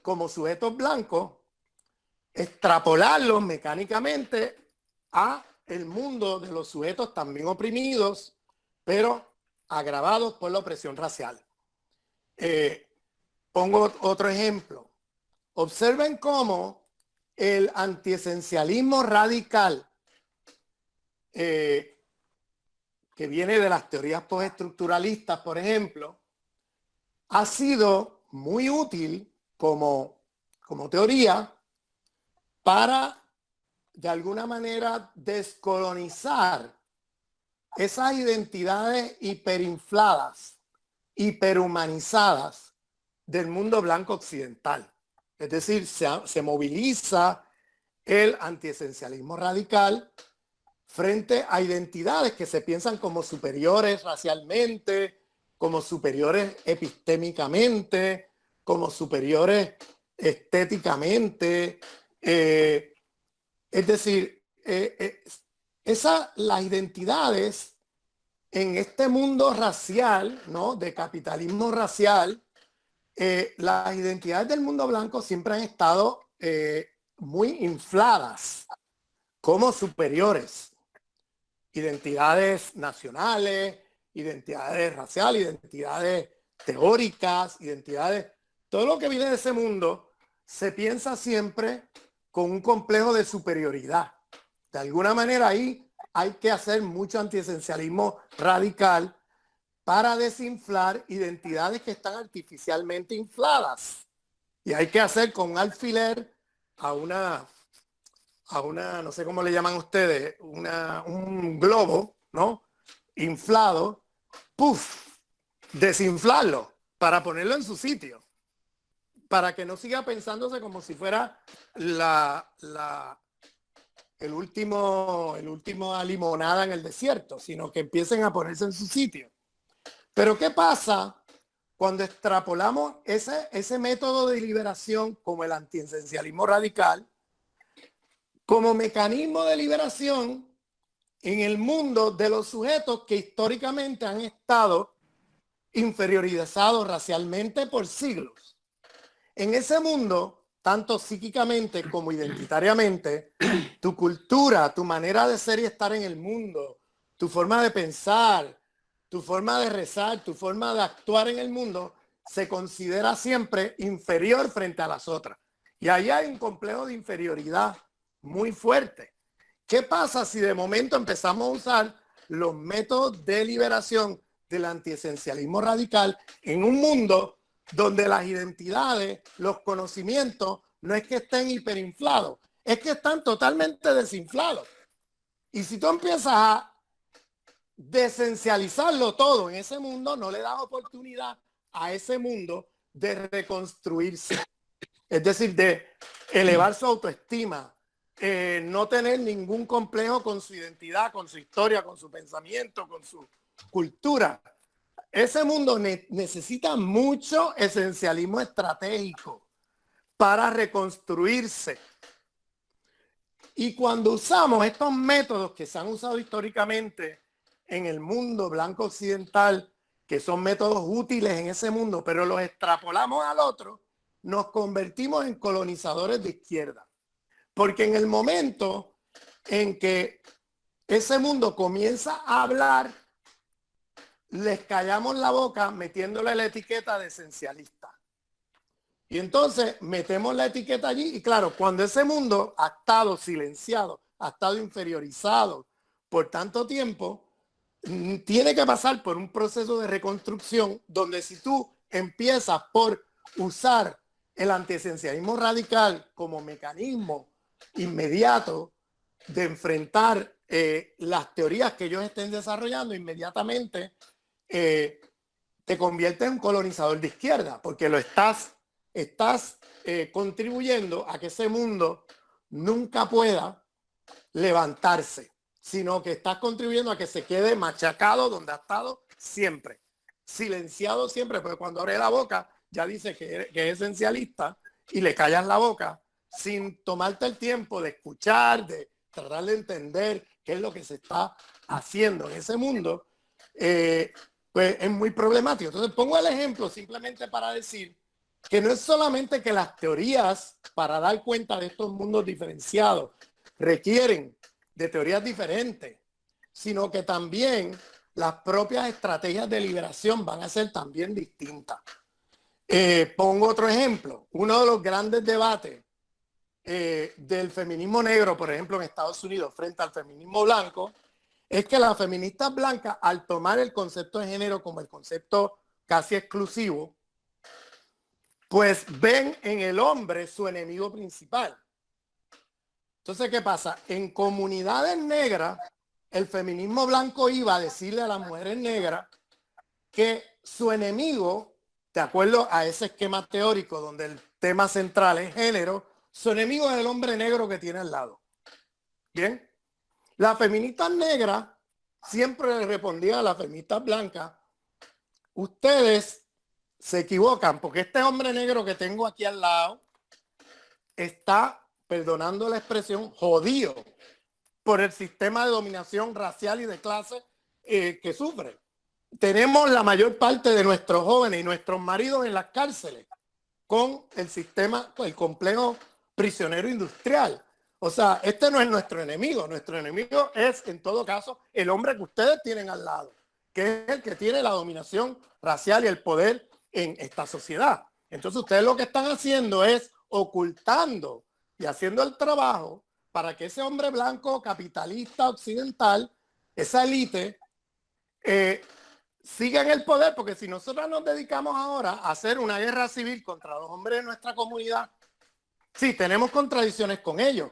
como sujetos blancos, extrapolarlos mecánicamente a el mundo de los sujetos también oprimidos, pero agravados por la opresión racial. Pongo otro ejemplo. Observen cómo el antiesencialismo radical que viene de las teorías postestructuralistas, por ejemplo, ha sido muy útil como teoría para, de alguna manera, descolonizar esas identidades hiperinfladas, hiperhumanizadas del mundo blanco occidental. Es decir, se moviliza el antiesencialismo radical frente a identidades que se piensan como superiores racialmente, como superiores epistémicamente, como superiores estéticamente. Es decir, las identidades en este mundo racial, ¿no?, de capitalismo racial, las identidades del mundo blanco siempre han estado muy infladas como superiores. Identidades nacionales, identidades raciales, identidades teóricas, identidades... Todo lo que viene de ese mundo se piensa siempre con un complejo de superioridad. De alguna manera ahí hay que hacer mucho antiesencialismo radical para desinflar identidades que están artificialmente infladas. Y hay que hacer con alfiler a una, no sé cómo le llaman ustedes, un globo, ¿no?, inflado, ¡puf!, desinflarlo para ponerlo en su sitio, para que no siga pensándose como si fuera el último limonada en el desierto, sino que empiecen a ponerse en su sitio. Pero ¿qué pasa cuando extrapolamos ese método de liberación como el antiesencialismo radical como mecanismo de liberación en el mundo de los sujetos que históricamente han estado inferiorizados racialmente por siglos? En ese mundo, tanto psíquicamente como identitariamente, tu cultura, tu manera de ser y estar en el mundo, tu forma de pensar, tu forma de rezar, tu forma de actuar en el mundo, se considera siempre inferior frente a las otras. Y ahí hay un complejo de inferioridad muy fuerte. ¿Qué pasa si de momento empezamos a usar los métodos de liberación del antiesencialismo radical en un mundo donde las identidades, los conocimientos, no es que estén hiperinflados, es que están totalmente desinflados? Y si tú empiezas a desesencializarlo todo en ese mundo, no le das oportunidad a ese mundo de reconstruirse. Es decir, de elevar su autoestima, no tener ningún complejo con su identidad, con su historia, con su pensamiento, con su cultura. Ese mundo necesita mucho esencialismo estratégico para reconstruirse. Y cuando usamos estos métodos que se han usado históricamente en el mundo blanco occidental, que son métodos útiles en ese mundo, pero los extrapolamos al otro, nos convertimos en colonizadores de izquierda. Porque en el momento en que ese mundo comienza a hablar, les callamos la boca metiéndole la etiqueta de esencialista. Y entonces metemos la etiqueta allí y claro, cuando ese mundo ha estado silenciado, ha estado inferiorizado por tanto tiempo, tiene que pasar por un proceso de reconstrucción donde si tú empiezas por usar el antiesencialismo radical como mecanismo inmediato de enfrentar las teorías que ellos estén desarrollando, inmediatamente te conviertes en un colonizador de izquierda, porque lo estás contribuyendo a que ese mundo nunca pueda levantarse, sino que estás contribuyendo a que se quede machacado donde ha estado siempre, silenciado siempre, porque cuando abre la boca ya dice que es esencialista y le callas la boca sin tomarte el tiempo de escuchar, de tratar de entender qué es lo que se está haciendo en ese mundo, pues es muy problemático. Entonces pongo el ejemplo simplemente para decir que no es solamente que las teorías para dar cuenta de estos mundos diferenciados requieren de teorías diferentes, sino que también las propias estrategias de liberación van a ser también distintas. Pongo otro ejemplo. Uno de los grandes debates del feminismo negro, por ejemplo, en Estados Unidos, frente al feminismo blanco, es que las feministas blancas, al tomar el concepto de género como el concepto casi exclusivo, pues ven en el hombre su enemigo principal. Entonces, ¿qué pasa? En comunidades negras, el feminismo blanco iba a decirle a las mujeres negras que su enemigo, de acuerdo a ese esquema teórico donde el tema central es género, su enemigo es el hombre negro que tiene al lado. ¿Bien? Las feministas negras siempre le respondían a las feministas blancas: ustedes se equivocan porque este hombre negro que tengo aquí al lado está, perdonando la expresión, jodido por el sistema de dominación racial y de clase que sufre. Tenemos la mayor parte de nuestros jóvenes y nuestros maridos en las cárceles con el sistema, el complejo prisionero industrial. O sea, este no es nuestro enemigo. Nuestro enemigo es, en todo caso, el hombre que ustedes tienen al lado, que es el que tiene la dominación racial y el poder en esta sociedad. Entonces, ustedes lo que están haciendo es ocultando y haciendo el trabajo para que ese hombre blanco capitalista occidental, esa élite, siga en el poder, porque si nosotros nos dedicamos ahora a hacer una guerra civil contra los hombres de nuestra comunidad, sí, tenemos contradicciones con ellos.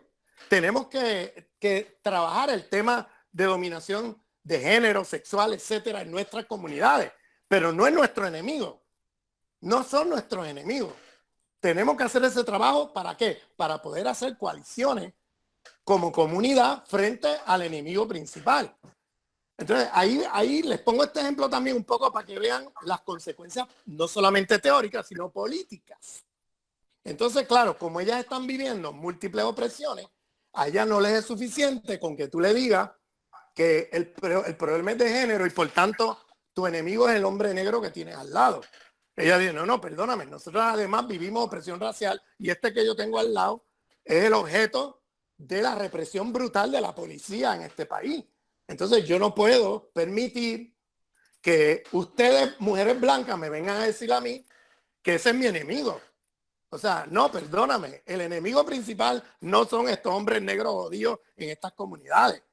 Tenemos que trabajar el tema de dominación de género, sexual, etcétera, en nuestras comunidades, pero no es nuestro enemigo. No son nuestros enemigos. Tenemos que hacer ese trabajo, ¿para qué? Para poder hacer coaliciones como comunidad frente al enemigo principal. Entonces, ahí les pongo este ejemplo también un poco para que vean las consecuencias, no solamente teóricas, sino políticas. Entonces, claro, como ellas están viviendo múltiples opresiones, a ellas no les es suficiente con que tú le digas que el problema es de género y por tanto tu enemigo es el hombre negro que tienes al lado. Ella dice, no, perdóname, nosotros además vivimos opresión racial y este que yo tengo al lado es el objeto de la represión brutal de la policía en este país. Entonces yo no puedo permitir que ustedes, mujeres blancas, me vengan a decir a mí que ese es mi enemigo. O sea, no, perdóname, el enemigo principal no son estos hombres negros jodidos en estas comunidades.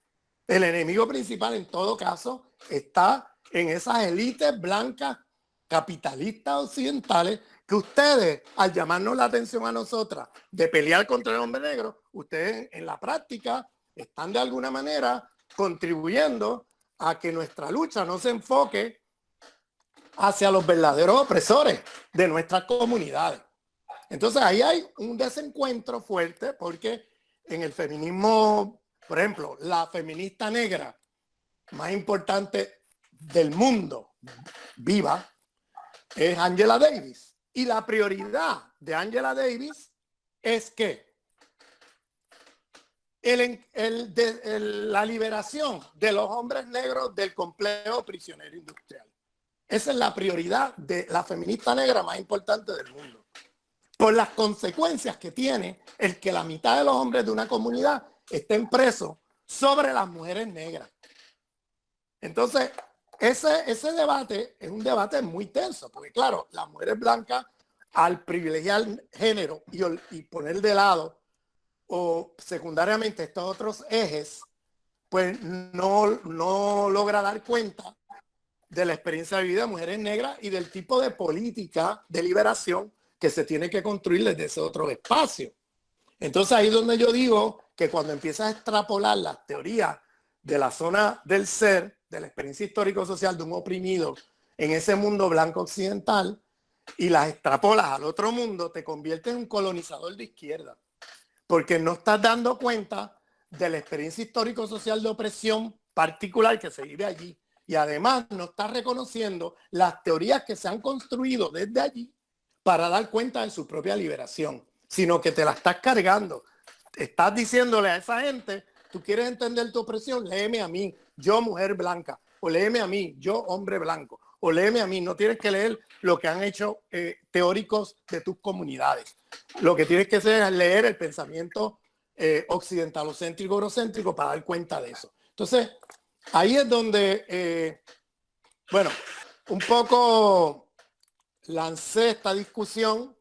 El enemigo principal en todo caso está en esas élites blancas capitalistas occidentales que ustedes, al llamarnos la atención a nosotras de pelear contra el hombre negro, ustedes en la práctica están de alguna manera contribuyendo a que nuestra lucha no se enfoque hacia los verdaderos opresores de nuestras comunidades. Entonces ahí hay un desencuentro fuerte porque en el feminismo, por ejemplo, la feminista negra más importante del mundo viva es Angela Davis. Y la prioridad de Angela Davis es que la liberación de los hombres negros del complejo prisionero industrial. Esa es la prioridad de la feminista negra más importante del mundo. por las consecuencias que tiene el que la mitad de los hombres de una comunidad estén presos sobre las mujeres negras. Entonces, ese debate es un debate muy tenso, porque claro, las mujeres blancas, al privilegiar género y poner de lado o secundariamente estos otros ejes, pues no logra dar cuenta de la experiencia de vida de mujeres negras y del tipo de política de liberación que se tiene que construir desde ese otro espacio. Entonces ahí es donde yo digo que cuando empiezas a extrapolar las teorías de la zona del ser, de la experiencia histórico-social de un oprimido en ese mundo blanco occidental, y las extrapolas al otro mundo, te conviertes en un colonizador de izquierda, porque no estás dando cuenta de la experiencia histórico-social de opresión particular que se vive allí, y además no estás reconociendo las teorías que se han construido desde allí para dar cuenta de su propia liberación, sino que te la estás cargando. Estás diciéndole a esa gente, tú quieres entender tu opresión, léeme a mí, yo mujer blanca, o léeme a mí, yo hombre blanco, o léeme a mí, no tienes que leer lo que han hecho teóricos de tus comunidades. Lo que tienes que hacer es leer el pensamiento occidentalocéntrico, eurocéntrico para dar cuenta de eso. Entonces, ahí es donde, bueno, un poco lancé esta discusión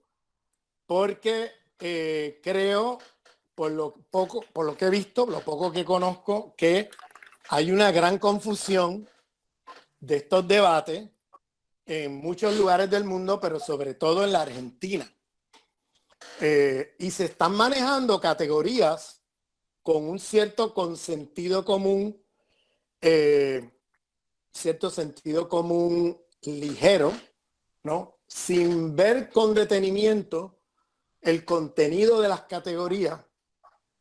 porque creo, por lo que he visto, lo poco que conozco, que hay una gran confusión de estos debates en muchos lugares del mundo, pero sobre todo en la Argentina. Y se están manejando categorías con un cierto sentido común, ligero, ¿no? Sin ver con detenimiento el contenido de las categorías,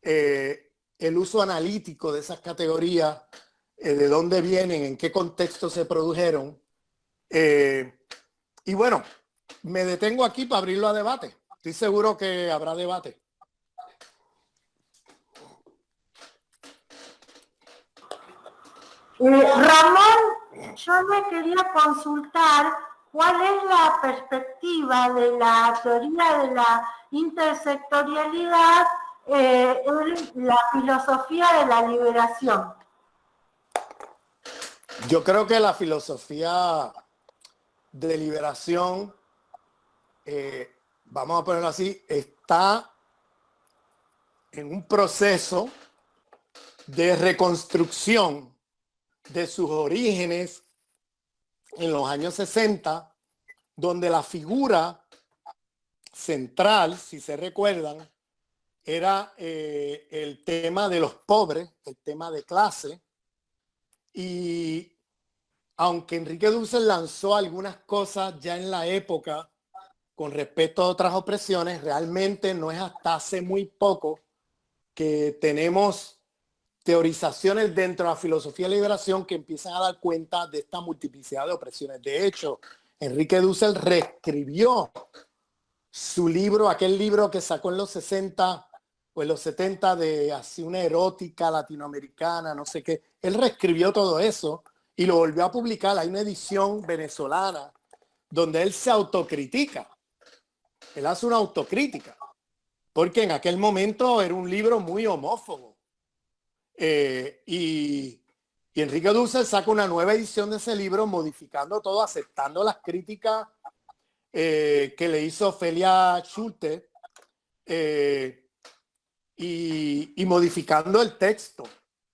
el uso analítico de esas categorías, de dónde vienen, en qué contexto se produjeron. Y bueno, me detengo aquí para abrirlo a debate. Estoy seguro que habrá debate. Ramón, yo me quería consultar cuál es la perspectiva de la teoría de la intersectorialidad en la filosofía de la liberación. Yo creo que la filosofía de liberación, vamos a ponerlo así, está en un proceso de reconstrucción de sus orígenes en los años 60, donde la figura central, si se recuerdan, era el tema de los pobres, el tema de clase. Y aunque Enrique Dussel lanzó algunas cosas ya en la época con respecto a otras opresiones, realmente no es hasta hace muy poco que tenemos teorizaciones dentro de la filosofía de liberación que empiezan a dar cuenta de esta multiplicidad de opresiones. De hecho, Enrique Dussel reescribió su libro, aquel libro que sacó en los 60 o en los 70 de así una erótica latinoamericana, no sé qué. Él reescribió todo eso y lo volvió a publicar. Hay una edición venezolana donde él se autocritica. Él hace una autocrítica, porque en aquel momento era un libro muy homófobo. Y Enrique Dussel saca una nueva edición de ese libro, modificando todo, aceptando las críticas que le hizo Ofelia Schulte, y modificando el texto.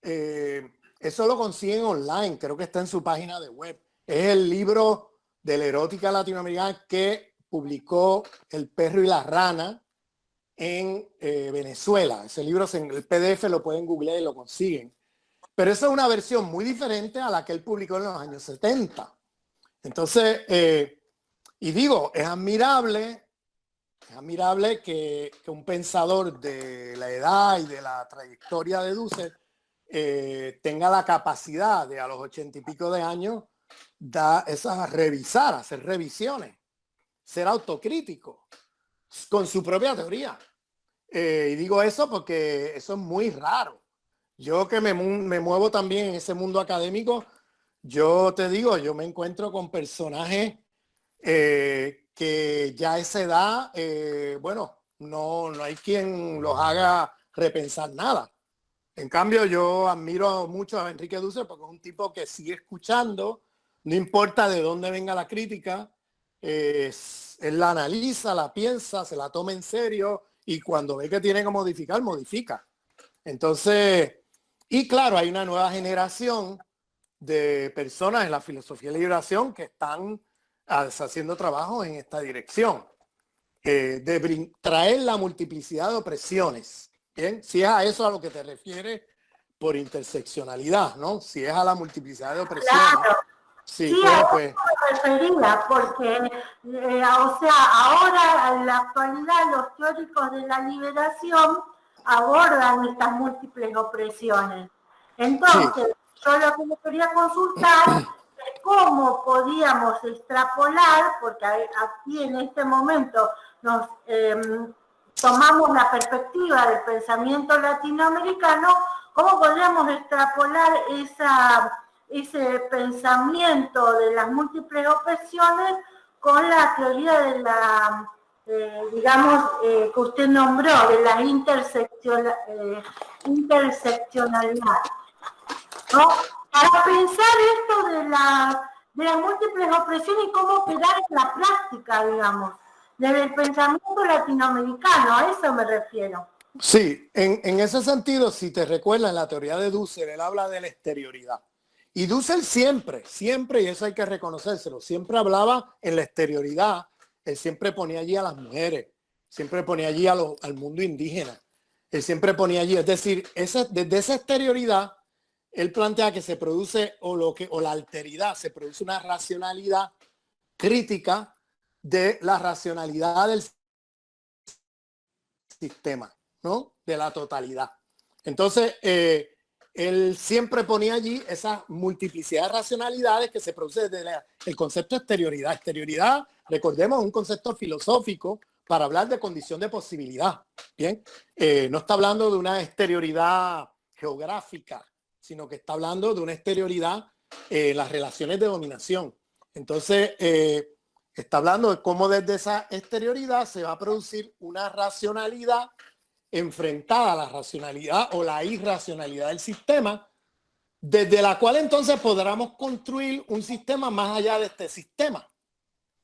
Eso lo consiguen online, creo que está en su página de web. Es el libro de la erótica latinoamericana que publicó El perro y la rana en Venezuela. Ese libro, en el PDF lo pueden googlear y lo consiguen. Pero esa es una versión muy diferente a la que él publicó en los años 70. Entonces, y digo, es admirable que un pensador de la edad y de la trayectoria de Dussel tenga la capacidad de a los 80 y pico de años revisar, hacer revisiones, ser autocrítico con su propia teoría. Y digo eso porque eso es muy raro. Yo que me muevo también en ese mundo académico, yo te digo, yo me encuentro con personajes que que ya a esa edad, bueno, no hay quien los haga repensar nada. En cambio, yo admiro mucho a Enrique Dussel porque es un tipo que sigue escuchando, no importa de dónde venga la crítica, él la analiza, la piensa, se la toma en serio y cuando ve que tiene que modificar, modifica. Entonces, y claro, hay una nueva generación de personas en la filosofía de la liberación que están haciendo trabajo en esta dirección, de traer la multiplicidad de opresiones. Bien, si es a eso a lo que te refieres por interseccionalidad, ¿no? Si es a la multiplicidad de opresiones. Claro. Sí, Sí, bueno, a pues. eso me refería, porque, o sea, ahora en la actualidad los teóricos de la liberación abordan estas múltiples opresiones. Entonces, yo lo que me quería consultar es cómo podíamos extrapolar, porque aquí en este momento nos tomamos la perspectiva del pensamiento latinoamericano, cómo podríamos extrapolar ese pensamiento de las múltiples opresiones con la teoría de la, digamos, que usted nombró, de la interseccionalidad, ¿no? Para pensar esto de las múltiples opresiones y cómo operar en la práctica, digamos, desde el pensamiento latinoamericano, a eso me refiero. Sí, en ese sentido, si te recuerdas, en la teoría de Dussel, él habla de la exterioridad. Y Dussel siempre, y eso hay que reconocérselo, siempre hablaba en la exterioridad. Él siempre ponía allí a las mujeres, siempre ponía allí al mundo indígena. Él siempre ponía allí, es decir, desde esa exterioridad, él plantea que se produce, o la alteridad, se produce una racionalidad crítica de la racionalidad del sistema, ¿no? De la totalidad. Entonces, él siempre ponía allí esa multiplicidad de racionalidades que se produce desde el concepto de exterioridad. Exterioridad, recordemos, es un concepto filosófico para hablar de condición de posibilidad. Bien, no está hablando de una exterioridad geográfica, sino que está hablando de una exterioridad en las relaciones de dominación. Entonces, está hablando de cómo desde esa exterioridad se va a producir una racionalidad enfrentada a la racionalidad o la irracionalidad del sistema, desde la cual entonces podremos construir un sistema más allá de este sistema,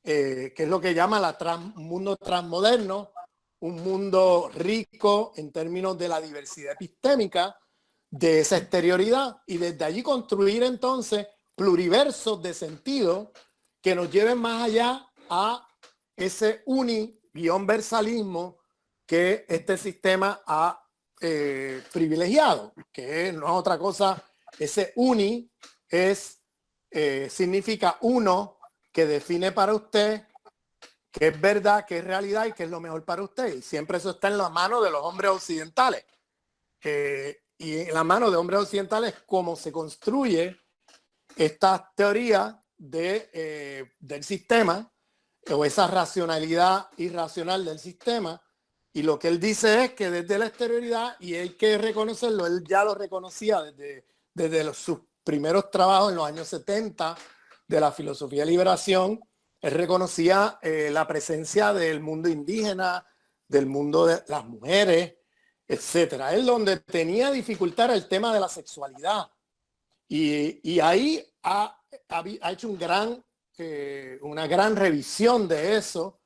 que es lo que llama un mundo transmoderno, un mundo rico en términos de la diversidad epistémica, de esa exterioridad, y desde allí construir entonces pluriversos de sentido que nos lleven más allá a ese uni-versalismo que este sistema ha privilegiado, que no es otra cosa. Ese uni significa uno que define para usted qué es verdad, qué es realidad y qué es lo mejor para usted. Y siempre eso está en la mano de los hombres occidentales. Y en la mano de hombres occidentales cómo se construye esta teoría del sistema, o esa racionalidad irracional del sistema. Y lo que él dice es que desde la exterioridad, y hay que reconocerlo, él ya lo reconocía desde sus primeros trabajos en los años 70 de la filosofía de liberación, él reconocía la presencia del mundo indígena, del mundo de las mujeres, etcétera. Él donde tenía dificultad era el tema de la sexualidad. Y ahí ha hecho una gran revisión de eso,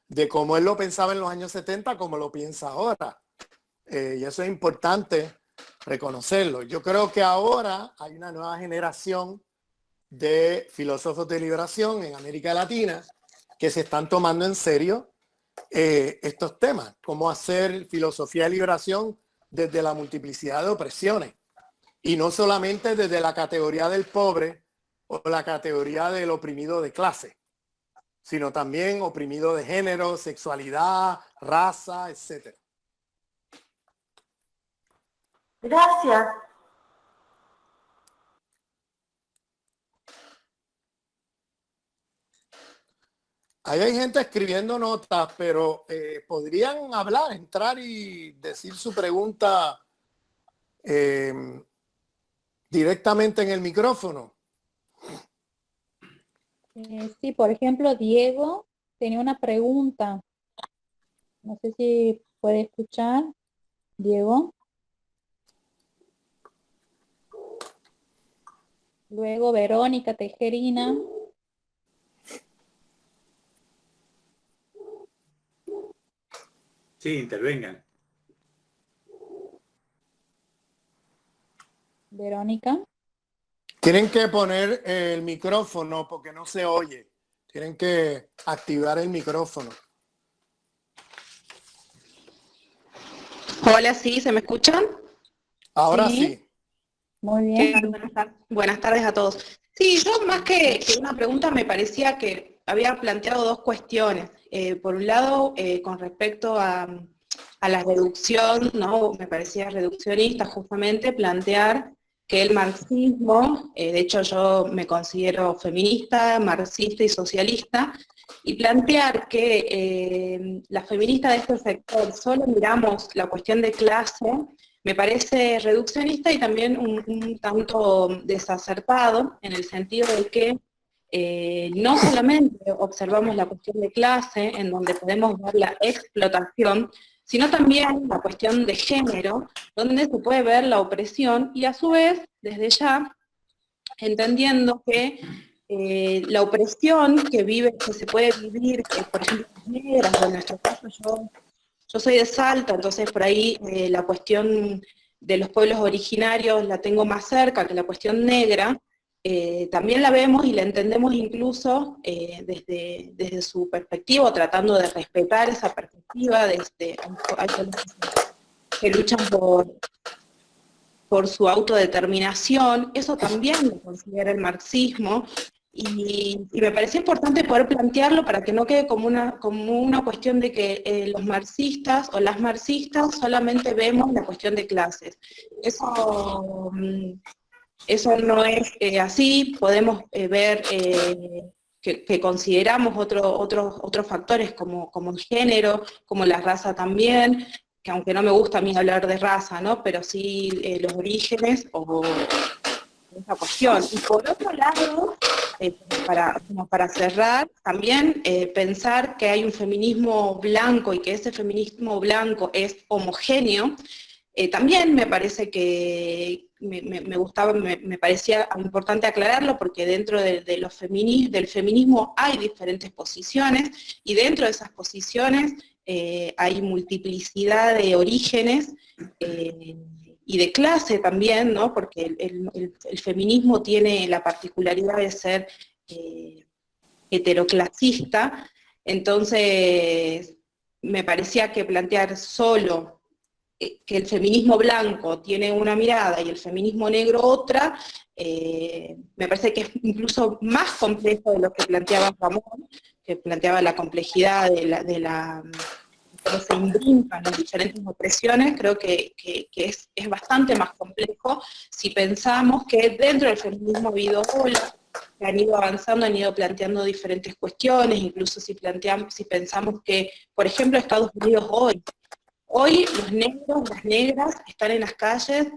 de cómo él lo pensaba en los años 70, como lo piensa ahora. Y eso es importante reconocerlo. Yo creo que ahora hay una nueva generación de filósofos de liberación en América Latina que se están tomando en serio estos temas, cómo hacer filosofía de liberación desde la multiplicidad de opresiones y no solamente desde la categoría del pobre o la categoría del oprimido de clase, sino también oprimido de género, sexualidad, raza, etc. Gracias. Ahí hay gente escribiendo notas, pero podrían hablar, entrar y decir su pregunta directamente en el micrófono. Sí, por ejemplo, Diego tenía una pregunta. No sé si puede escuchar, Diego. Luego Verónica Tejerina. Sí, intervengan. Verónica. Tienen que poner el micrófono porque no se oye. Tienen que activar el micrófono. Hola, sí, ¿se me escuchan? Ahora sí. Muy bien. Buenas tardes a todos. Sí, yo más que una pregunta me parecía que había planteado dos cuestiones. Por un lado, con respecto a la reducción, ¿no? Me parecía reduccionista justamente plantear que el marxismo, de hecho yo me considero feminista, marxista y socialista, y plantear que las feministas de este sector solo miramos la cuestión de clase, me parece reduccionista y también un tanto desacertado, en el sentido de que no solamente observamos la cuestión de clase, en donde podemos ver la explotación, sino también la cuestión de género, donde se puede ver la opresión y a su vez, desde ya, entendiendo que la opresión que se puede vivir, por ejemplo, las negras, o en nuestro caso yo soy de Salta, entonces por ahí la cuestión de los pueblos originarios la tengo más cerca que la cuestión negra, también la vemos y la entendemos incluso desde su perspectiva, tratando de respetar esa perspectiva, hay que luchan por su autodeterminación, eso también lo considera el marxismo, y me parecía importante poder plantearlo para que no quede como una cuestión de que los marxistas o las marxistas solamente vemos la cuestión de clases. Eso no es así, podemos ver que consideramos otros factores como el género, como la raza también, que aunque no me gusta a mí hablar de raza, ¿no? Pero sí los orígenes o esa cuestión. Y por otro lado, como para cerrar, también pensar que hay un feminismo blanco y que ese feminismo blanco es homogéneo, también me parece que me parecía importante aclararlo porque dentro del feminismo hay diferentes posiciones y dentro de esas posiciones hay multiplicidad de orígenes y de clase también, ¿no? Porque el feminismo tiene la particularidad de ser heteroclasista, entonces me parecía que plantear solo que el feminismo blanco tiene una mirada y el feminismo negro otra, me parece que es incluso más complejo de lo que planteaba Ramón, que planteaba la complejidad de cómo se imbrincan las diferentes opresiones. Creo que es bastante más complejo si pensamos que dentro del feminismo ha habido olas que han ido avanzando, han ido planteando diferentes cuestiones, incluso si pensamos que, por ejemplo, Estados Unidos Hoy los negros, las negras están en las calles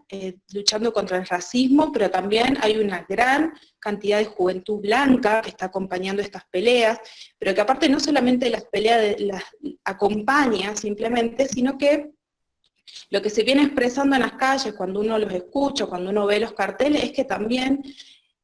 luchando contra el racismo, pero también hay una gran cantidad de juventud blanca que está acompañando estas peleas, pero que aparte no solamente las peleas las acompaña simplemente, sino que lo que se viene expresando en las calles cuando uno los escucha, cuando uno ve los carteles, es que también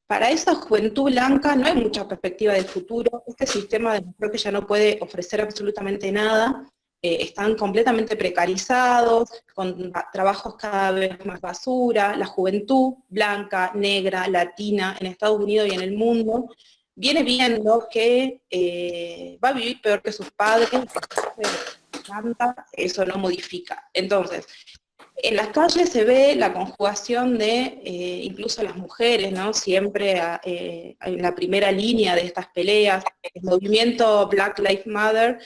para esa juventud blanca no hay mucha perspectiva de futuro. Este sistema demostró que ya no puede ofrecer absolutamente nada. Están completamente precarizados, con trabajos cada vez más basura. La juventud blanca, negra, latina, en Estados Unidos y en el mundo, viene viendo que va a vivir peor que sus padres, eso no modifica. Entonces, en las calles se ve la conjugación de incluso las mujeres, ¿no? Siempre en la primera línea de estas peleas. El movimiento Black Lives Matter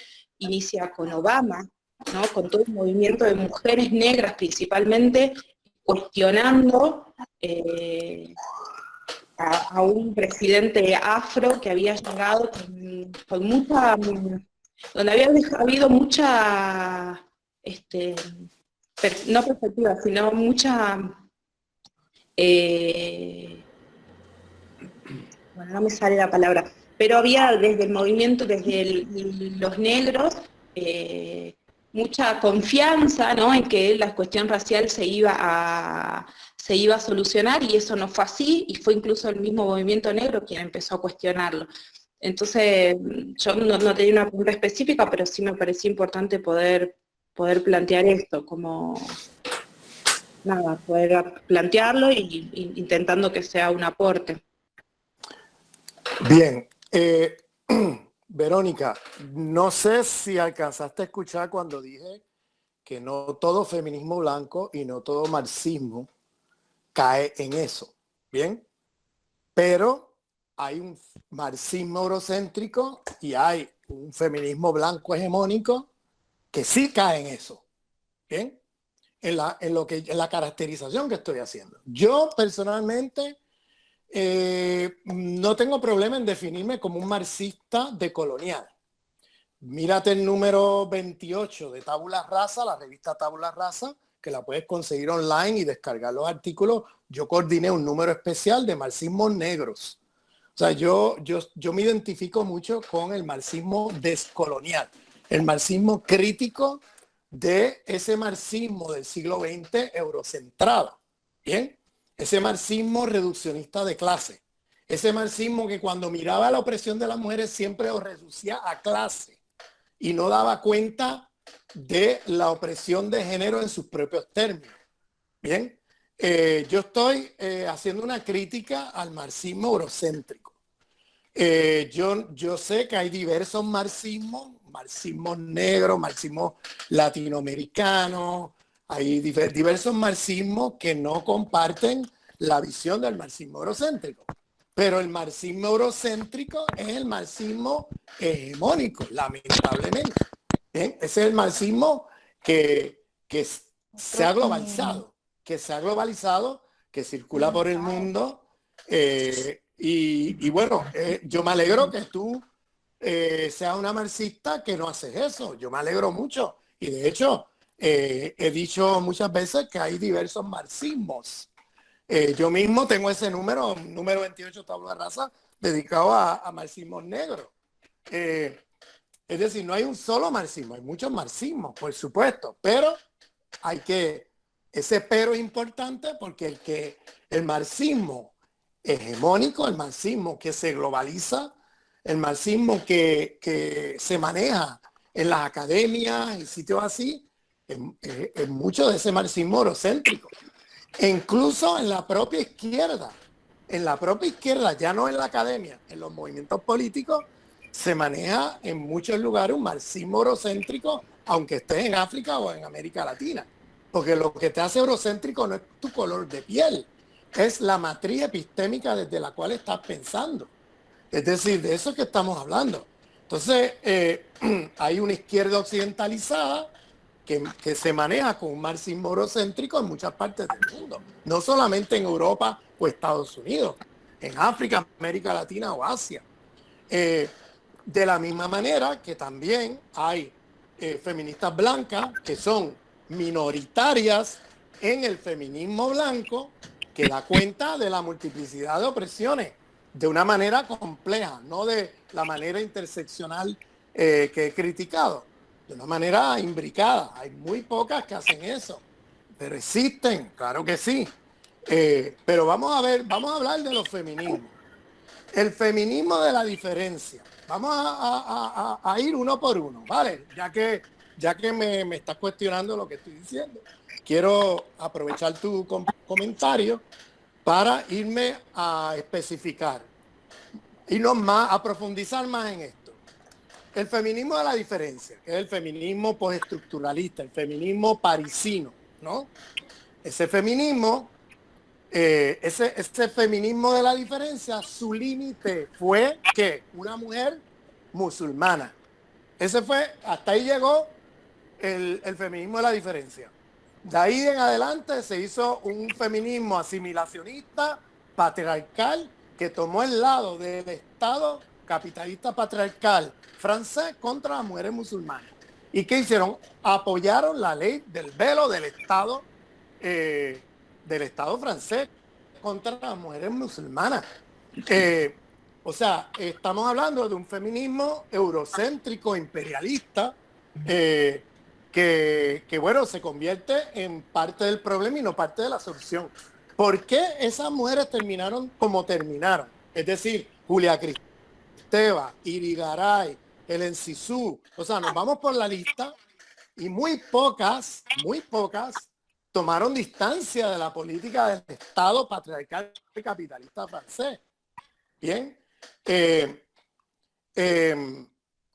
inicia con Obama, ¿no? Con todo un movimiento de mujeres negras principalmente, cuestionando a un presidente afro que había llegado con mucha, donde había habido mucha, no perspectiva, sino mucha, bueno, no me sale la palabra, pero había desde el movimiento, los negros, mucha confianza, ¿no?, en que la cuestión racial se iba a solucionar, y eso no fue así, y fue incluso el mismo movimiento negro quien empezó a cuestionarlo. Entonces, yo no tenía una pregunta específica, pero sí me parecía importante poder plantear esto, como, nada, poder plantearlo y intentando que sea un aporte. Bien, Verónica, no sé si alcanzaste a escuchar cuando dije que no todo feminismo blanco y no todo marxismo cae en eso, ¿bien? Pero hay un marxismo eurocéntrico y hay un feminismo blanco hegemónico que sí cae en eso, ¿bien? En la caracterización que estoy haciendo. Yo personalmente no tengo problema en definirme como un marxista decolonial. Mírate el número 28 de Tabula Rasa, la revista Tabula Rasa, que la puedes conseguir online y descargar los artículos. Yo coordiné un número especial de marxismos negros. O sea, yo me identifico mucho con el marxismo descolonial, el marxismo crítico de ese marxismo del siglo XX eurocentrado, ¿bien? Ese marxismo reduccionista de clase, ese marxismo que cuando miraba la opresión de las mujeres siempre lo reducía a clase y no daba cuenta de la opresión de género en sus propios términos, ¿bien? Yo estoy haciendo una crítica al marxismo eurocéntrico. Yo sé que hay diversos marxismos negros, marxismos latinoamericanos, hay diversos marxismos que no comparten la visión del marxismo eurocéntrico. Pero el marxismo eurocéntrico es el marxismo hegemónico, lamentablemente. ¿Bien? Ese es el marxismo que se ha globalizado, que circula por el mundo. Y bueno, yo me alegro que tú seas una marxista que no haces eso. Yo me alegro mucho. Y de hecho, he dicho muchas veces que hay diversos marxismos. Yo mismo tengo ese número 28 Tabla Rasa, dedicado a marxismos negros. Es decir, no hay un solo marxismo, hay muchos marxismos, por supuesto, pero ese pero es importante porque el marxismo hegemónico, el marxismo que se globaliza, el marxismo que se maneja en las academias y sitios así, es mucho de ese marxismo eurocéntrico. E incluso en la propia izquierda, ya no en la academia, en los movimientos políticos, se maneja en muchos lugares un marxismo eurocéntrico, aunque estés en África o en América Latina. Porque lo que te hace eurocéntrico no es tu color de piel, es la matriz epistémica desde la cual estás pensando. Es decir, de eso es que estamos hablando. Entonces, hay una izquierda occidentalizada que se maneja con un marxismo eurocéntrico en muchas partes del mundo. No solamente en Europa o Estados Unidos, en África, América Latina o Asia. De la misma manera que también hay feministas blancas que son minoritarias en el feminismo blanco, que da cuenta de la multiplicidad de opresiones de una manera compleja, no de la manera interseccional que he criticado, de una manera imbricada. Hay muy pocas que hacen eso, pero existen, claro que sí. Pero vamos a hablar de los feminismos. El feminismo de la diferencia. Vamos a ir uno por uno, ¿vale? Ya que me estás cuestionando lo que estoy diciendo. Quiero aprovechar tu comentario para irme a especificar, a profundizar más en esto. El feminismo de la diferencia, que es el feminismo postestructuralista, el feminismo parisino, ¿no? Ese feminismo, ese feminismo de la diferencia, su límite fue que una mujer musulmana. Hasta ahí llegó el feminismo de la diferencia. De ahí en adelante se hizo un feminismo asimilacionista, patriarcal, que tomó el lado del Estado capitalista patriarcal francés contra las mujeres musulmanas. ¿Y qué hicieron? Apoyaron la ley del velo del Estado francés contra las mujeres musulmanas. O sea, estamos hablando de un feminismo eurocéntrico, imperialista, que bueno, se convierte en parte del problema y no parte de la solución. ¿Por qué esas mujeres terminaron como terminaron? Es decir, Julia Kristeva, Irigaray, Helen Sisú, o sea, nos vamos por la lista y muy pocas tomaron distancia de la política del Estado patriarcal y capitalista francés. Bien.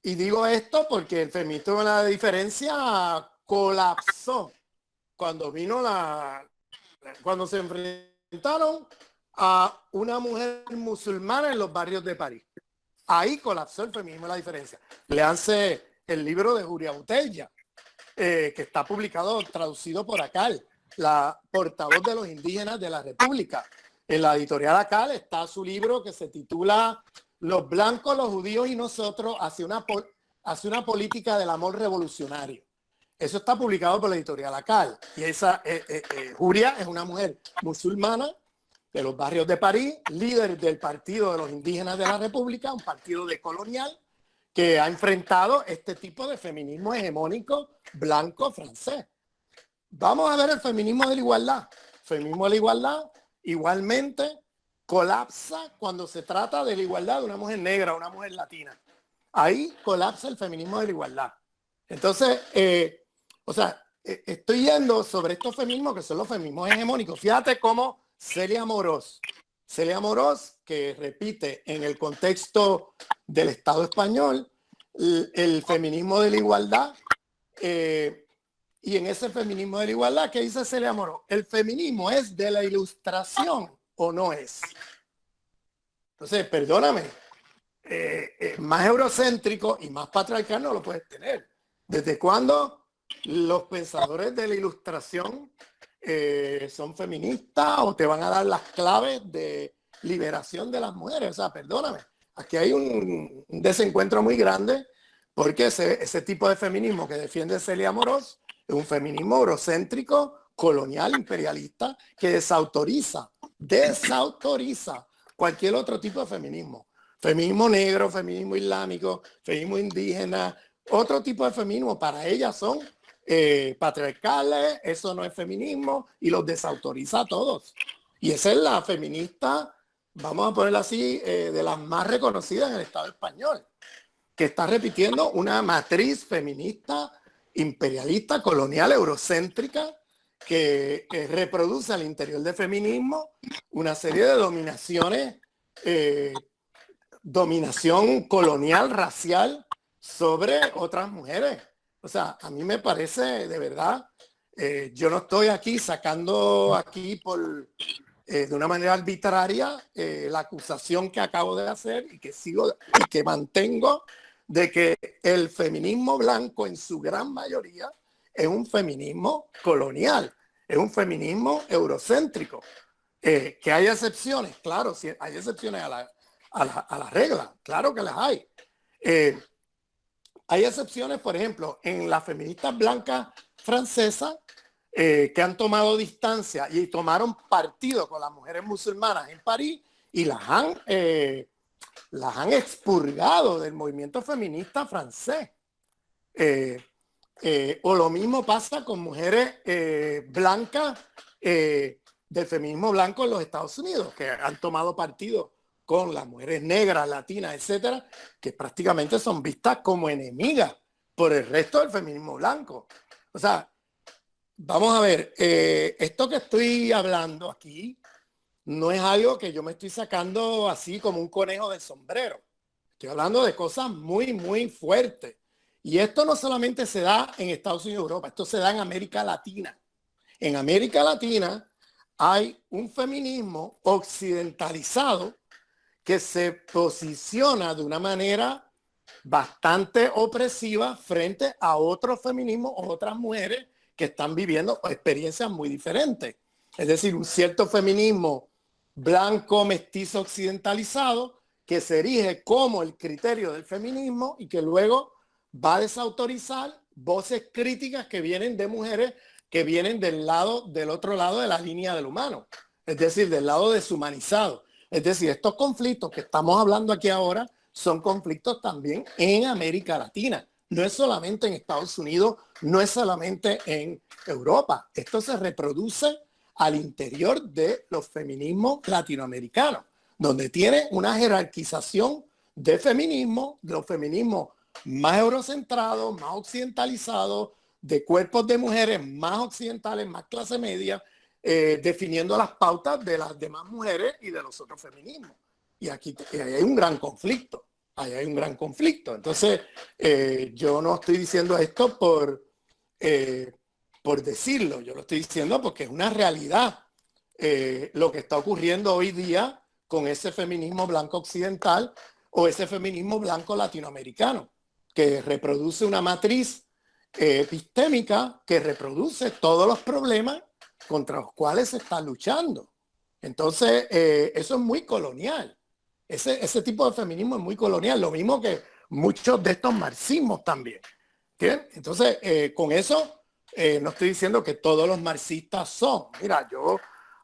Y digo esto porque el feminismo de la diferencia colapsó cuando cuando se enfrentaron a una mujer musulmana en los barrios de París. Ahí colapsó el feminismo de la diferencia. Léanse el libro de Julia Butella, que está publicado, traducido por ACAL, la portavoz de los indígenas de la República. En la editorial ACAL está su libro que se titula Los blancos, los judíos y nosotros hacia una política del amor revolucionario. Eso está publicado por la editorial ACAL. Y esa Julia es una mujer musulmana de los barrios de París, líder del Partido de los Indígenas de la República, un partido decolonial que ha enfrentado este tipo de feminismo hegemónico blanco francés. Vamos a ver el feminismo de la igualdad. Feminismo de la igualdad igualmente colapsa cuando se trata de la igualdad de una mujer negra, una mujer latina. Ahí colapsa el feminismo de la igualdad. Entonces, estoy yendo sobre estos feminismos que son los feminismos hegemónicos. Fíjate cómo Celia Amorós, que repite en el contexto del Estado español el feminismo de la igualdad, y en ese feminismo de la igualdad, ¿qué dice Celia Amorós? ¿El feminismo es de la Ilustración o no es? Entonces, perdóname, más eurocéntrico y más patriarcal no lo puedes tener. ¿Desde cuándo los pensadores de la Ilustración son feministas o te van a dar las claves de liberación de las mujeres? O sea, perdóname, aquí hay un desencuentro muy grande porque ese tipo de feminismo que defiende Celia Amorós es un feminismo eurocéntrico, colonial, imperialista, que desautoriza cualquier otro tipo de feminismo. Feminismo negro, feminismo islámico, feminismo indígena, otro tipo de feminismo para ellas son patriarcales, eso no es feminismo y los desautoriza a todos. Y esa es la feminista, vamos a ponerla así, de las más reconocidas en el Estado español, que está repitiendo una matriz feminista, imperialista, colonial, eurocéntrica, que reproduce al interior del feminismo una serie de dominaciones, dominación colonial, racial, sobre otras mujeres. O sea, a mí me parece, de verdad, yo no estoy aquí sacando aquí de una manera arbitraria la acusación que acabo de hacer y que mantengo de que el feminismo blanco en su gran mayoría es un feminismo colonial, es un feminismo eurocéntrico. Que hay excepciones, claro, sí, hay excepciones a la regla, claro que las hay. Hay excepciones, por ejemplo, en las feministas blancas francesas que han tomado distancia y tomaron partido con las mujeres musulmanas en París y las han expurgado del movimiento feminista francés. O lo mismo pasa con mujeres blancas del feminismo blanco en los Estados Unidos, que han tomado partido con las mujeres negras, latinas, etcétera, que prácticamente son vistas como enemigas por el resto del feminismo blanco. O sea, vamos a ver, esto que estoy hablando aquí no es algo que yo me estoy sacando así como un conejo del sombrero. Estoy hablando de cosas muy, muy fuertes. Y esto no solamente se da en Estados Unidos y Europa, esto se da en América Latina. En América Latina hay un feminismo occidentalizado que se posiciona de una manera bastante opresiva frente a otros feminismos o otras mujeres que están viviendo experiencias muy diferentes. Es decir, un cierto feminismo blanco, mestizo, occidentalizado, que se erige como el criterio del feminismo y que luego va a desautorizar voces críticas que vienen de mujeres que vienen del otro lado de la línea del humano, es decir, del lado deshumanizado. Es decir, estos conflictos que estamos hablando aquí ahora son conflictos también en América Latina. No es solamente en Estados Unidos, no es solamente en Europa. Esto se reproduce al interior de los feminismos latinoamericanos, donde tiene una jerarquización de feminismo, de los feminismos más eurocentrados, más occidentalizados, de cuerpos de mujeres más occidentales, más clase media, definiendo las pautas de las demás mujeres y de los otros feminismos. Y aquí ahí hay un gran conflicto. Ahí hay un gran conflicto. Entonces, yo no estoy diciendo esto por decirlo, yo lo estoy diciendo porque es una realidad lo que está ocurriendo hoy día con ese feminismo blanco occidental o ese feminismo blanco latinoamericano, que reproduce una matriz epistémica que reproduce todos los problemas contra los cuales se está luchando. Entonces, eso es muy colonial. Ese tipo de feminismo es muy colonial, lo mismo que muchos de estos marxismos también. ¿Bien? Entonces, con eso, no estoy diciendo que todos los marxistas son. Mira,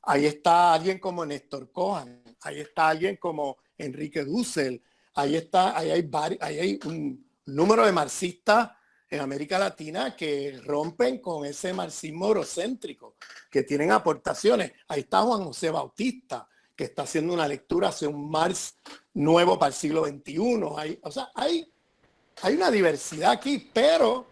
ahí está alguien como Néstor Cohen, ahí está alguien como Enrique Dussel, ahí hay un número de marxistas en América Latina que rompen con ese marxismo eurocéntrico, que tienen aportaciones. Ahí está Juan José Bautista, que está haciendo una lectura hacia un Marx nuevo para el siglo XXI. Hay una diversidad aquí, pero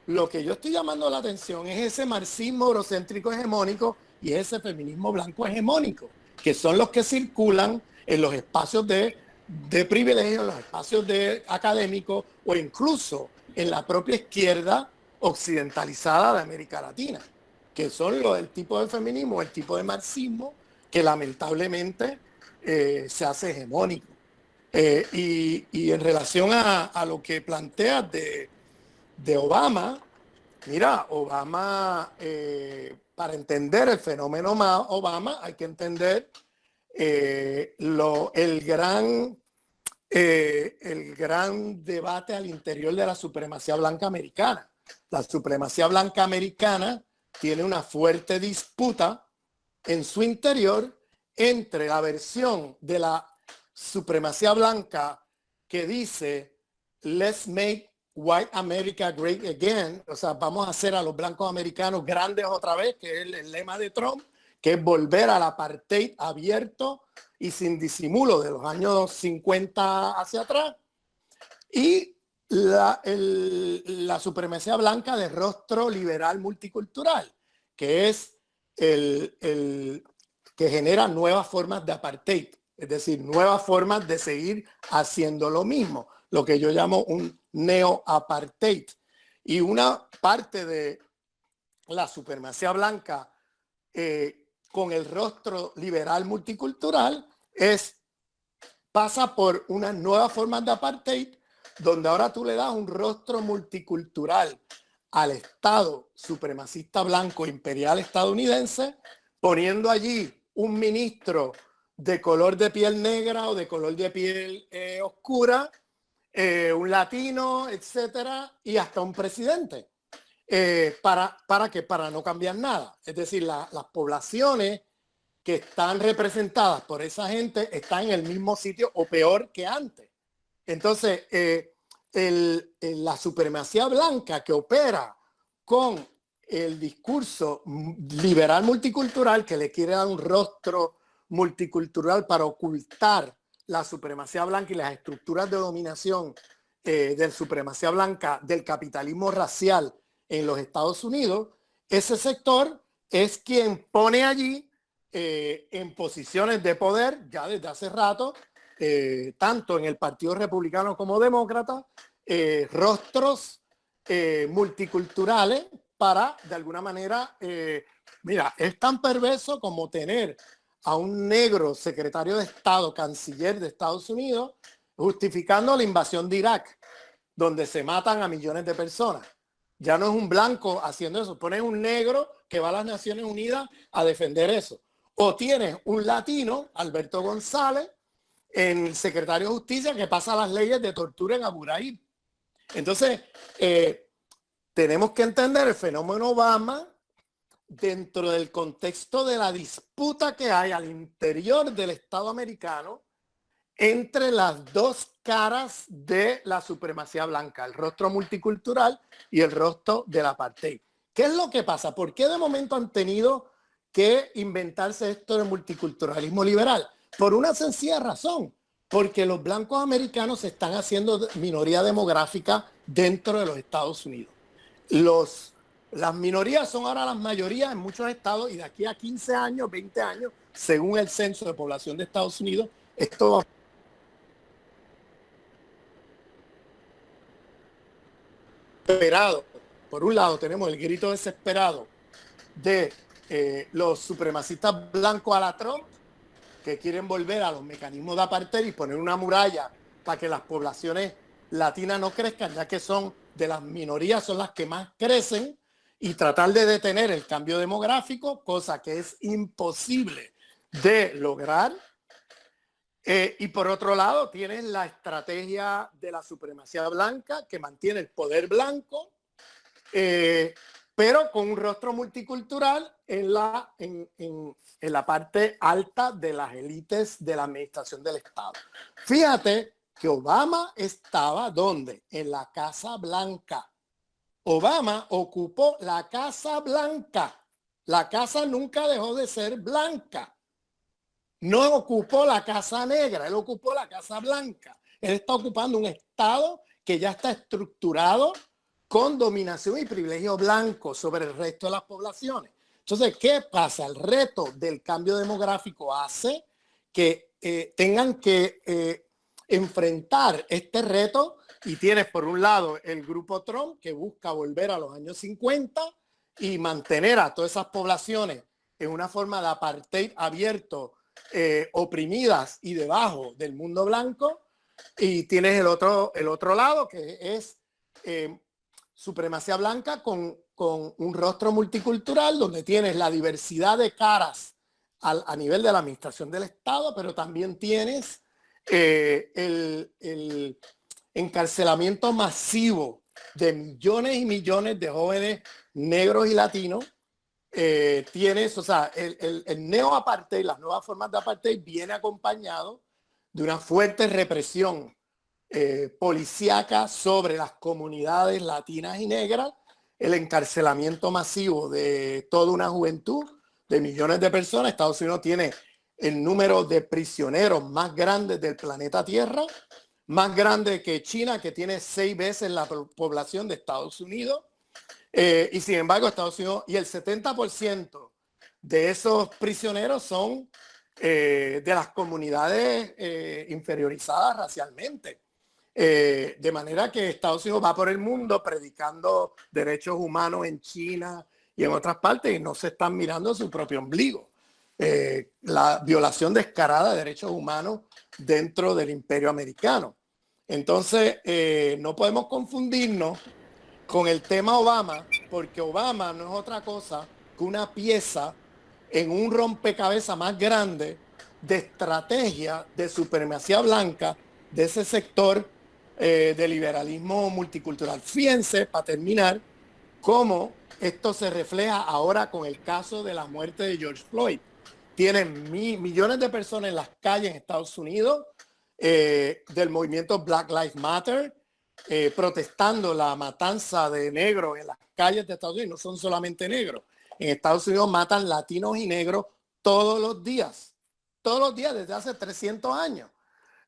lo que yo estoy llamando la atención es ese marxismo eurocéntrico hegemónico y ese feminismo blanco hegemónico, que son los que circulan en los espacios de privilegio, en los espacios académicos o incluso en la propia izquierda occidentalizada de América Latina, que son el tipo de feminismo, el tipo de marxismo que lamentablemente se hace hegemónico. Y en relación a lo que planteas de Obama, mira, Obama, para entender el fenómeno Obama hay que entender el gran debate al interior de la supremacía blanca americana. La supremacía blanca americana tiene una fuerte disputa en su interior entre la versión de la supremacía blanca que dice let's make white America great again, o sea, vamos a hacer a los blancos americanos grandes otra vez, que es el lema de Trump, que es volver al apartheid abierto y sin disimulo de los años 50 hacia atrás, y la supremacía blanca de rostro liberal multicultural, que es el que genera nuevas formas de apartheid, es decir, nuevas formas de seguir haciendo lo mismo, lo que yo llamo un neo-apartheid. Y una parte de la supremacía blanca con el rostro liberal multicultural pasa por unas nuevas formas de apartheid, donde ahora tú le das un rostro multicultural al Estado supremacista blanco imperial estadounidense, poniendo allí un ministro de color de piel negra o de color de piel oscura, un latino, etcétera, y hasta un presidente. Para no cambiar nada. Es decir, las poblaciones que están representadas por esa gente están en el mismo sitio o peor que antes. Entonces, la supremacía blanca que opera con el discurso liberal multicultural, que le quiere dar un rostro multicultural para ocultar la supremacía blanca y las estructuras de dominación de supremacía blanca del capitalismo racial en los Estados Unidos, ese sector es quien pone allí en posiciones de poder ya desde hace rato, tanto en el Partido Republicano como Demócrata, rostros multiculturales para, de alguna manera, mira, es tan perverso como tener a un negro secretario de Estado, canciller de Estados Unidos, justificando la invasión de Irak, donde se matan a millones de personas. Ya no es un blanco haciendo eso, pones un negro que va a las Naciones Unidas a defender eso. O tienes un latino, Alberto González, en el secretario de Justicia, que pasa las leyes de tortura en Abu Ghraib. Entonces, tenemos que entender el fenómeno Obama dentro del contexto de la disputa que hay al interior del Estado americano entre las dos caras de la supremacía blanca, el rostro multicultural y el rostro del apartheid. ¿Qué es lo que pasa? ¿Por qué de momento han tenido que inventarse esto del multiculturalismo liberal? Por una sencilla razón, porque los blancos americanos se están haciendo minoría demográfica dentro de los Estados Unidos. Las minorías son ahora las mayorías en muchos estados y de aquí a 15 años, 20 años, según el censo de población de Estados Unidos, esto va esperado. Por un lado tenemos el grito desesperado de los supremacistas blancos a la Trump, que quieren volver a los mecanismos de apartheid y poner una muralla para que las poblaciones latinas no crezcan, ya que son de las minorías, son las que más crecen, y tratar de detener el cambio demográfico, cosa que es imposible de lograr. Y por otro lado, tienes la estrategia de la supremacía blanca, que mantiene el poder blanco, pero con un rostro multicultural en la parte alta de las élites de la administración del Estado. Fíjate que Obama estaba ¿dónde? En la Casa Blanca. Obama ocupó la Casa Blanca. La casa nunca dejó de ser blanca. No ocupó la Casa Negra, él ocupó la Casa Blanca. Él está ocupando un estado que ya está estructurado con dominación y privilegio blanco sobre el resto de las poblaciones. Entonces, ¿qué pasa? El reto del cambio demográfico hace que tengan que enfrentar este reto, y tienes por un lado el grupo Trump, que busca volver a los años 50 y mantener a todas esas poblaciones en una forma de apartheid abierto, oprimidas y debajo del mundo blanco, y tienes el otro lado, que es supremacía blanca con un rostro multicultural, donde tienes la diversidad de caras a nivel de la administración del Estado, pero también tienes el encarcelamiento masivo de millones y millones de jóvenes negros y latinos. Tienes, o sea, el neo-apartheid, las nuevas formas de apartheid, viene acompañado de una fuerte represión policíaca sobre las comunidades latinas y negras, el encarcelamiento masivo de toda una juventud, de millones de personas. Estados Unidos tiene el número de prisioneros más grande del planeta Tierra, más grande que China, que tiene 6 veces la población de Estados Unidos. Y sin embargo, Estados Unidos, y el 70% de esos prisioneros son de las comunidades inferiorizadas racialmente. De manera que Estados Unidos va por el mundo predicando derechos humanos en China y en otras partes, y no se están mirando su propio ombligo. La violación descarada de derechos humanos dentro del imperio americano. Entonces, no podemos confundirnos con el tema Obama, porque Obama no es otra cosa que una pieza en un rompecabezas más grande de estrategia de supremacía blanca de ese sector de liberalismo multicultural. Fíjense, para terminar, cómo esto se refleja ahora con el caso de la muerte de George Floyd. Tienen millones de personas en las calles en Estados Unidos del movimiento Black Lives Matter, protestando la matanza de negros en las calles de Estados Unidos. No son solamente negros. En Estados Unidos matan latinos y negros todos los días desde hace 300 años.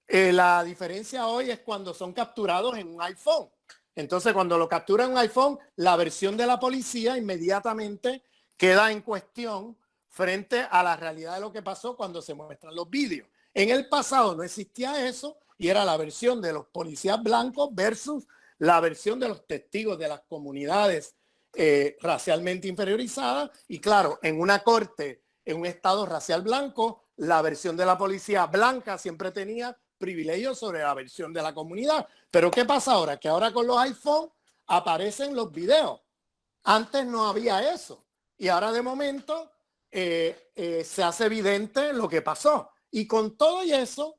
La diferencia hoy es cuando son capturados en un iPhone. Entonces, cuando lo capturan en un iPhone, la versión de la policía inmediatamente queda en cuestión frente a la realidad de lo que pasó cuando se muestran los vídeos. En el pasado no existía eso, y era la versión de los policías blancos versus la versión de los testigos de las comunidades racialmente inferiorizadas. Y claro, en una corte, en un estado racial blanco, la versión de la policía blanca siempre tenía privilegios sobre la versión de la comunidad. Pero ¿qué pasa ahora? Que ahora con los iPhone aparecen los videos. Antes no había eso. Y ahora de momento se hace evidente lo que pasó. Y con todo y eso,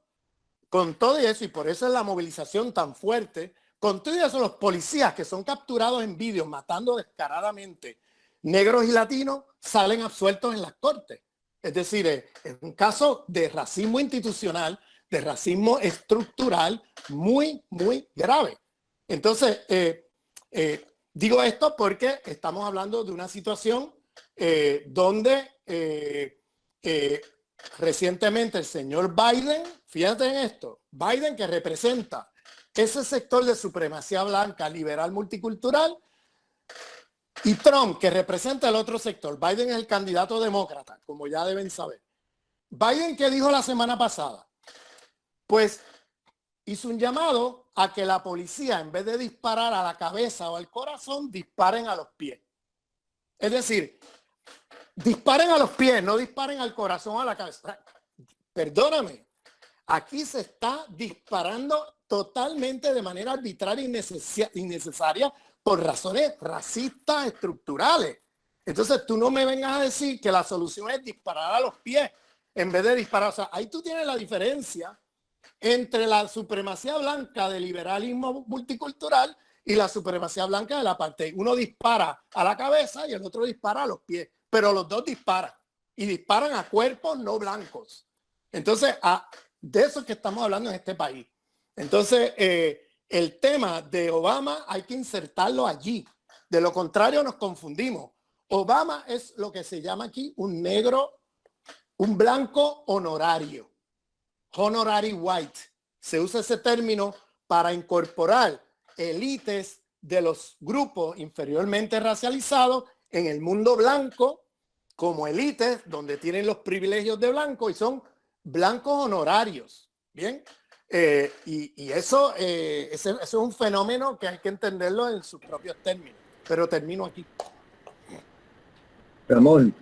y por eso es la movilización tan fuerte, con todo y eso, los policías que son capturados en vídeos matando descaradamente negros y latinos salen absueltos en las cortes. Es decir, es un caso de racismo institucional, de racismo estructural muy, muy grave. Entonces, digo esto porque estamos hablando de una situación donde recientemente el señor Biden, fíjate en esto, Biden, que representa ese sector de supremacía blanca, liberal, multicultural, y Trump, que representa el otro sector. Biden es el candidato demócrata, como ya deben saber. Biden, ¿qué dijo la semana pasada? Pues hizo un llamado a que la policía, en vez de disparar a la cabeza o al corazón, disparen a los pies. Es decir, disparen a los pies, no disparen al corazón o a la cabeza. Perdóname, aquí se está disparando totalmente de manera arbitraria y innecesaria por razones racistas estructurales. Entonces tú no me vengas a decir que la solución es disparar a los pies en vez de disparar. O sea, ahí tú tienes la diferencia entre la supremacía blanca del liberalismo multicultural y la supremacía blanca de la parte. Uno dispara a la cabeza y el otro dispara a los pies, pero los dos disparan y disparan a cuerpos no blancos. Entonces, de eso es que estamos hablando en este país. Entonces, el tema de Obama hay que insertarlo allí. De lo contrario, nos confundimos. Obama es lo que se llama aquí un negro, un blanco honorario. Honorary white. Se usa ese término para incorporar élites de los grupos inferiormente racializados en el mundo blanco como élites donde tienen los privilegios de blanco y son blancos honorarios. Bien. Y eso es un fenómeno que hay que entenderlo en sus propios términos. Pero termino aquí. Ramón,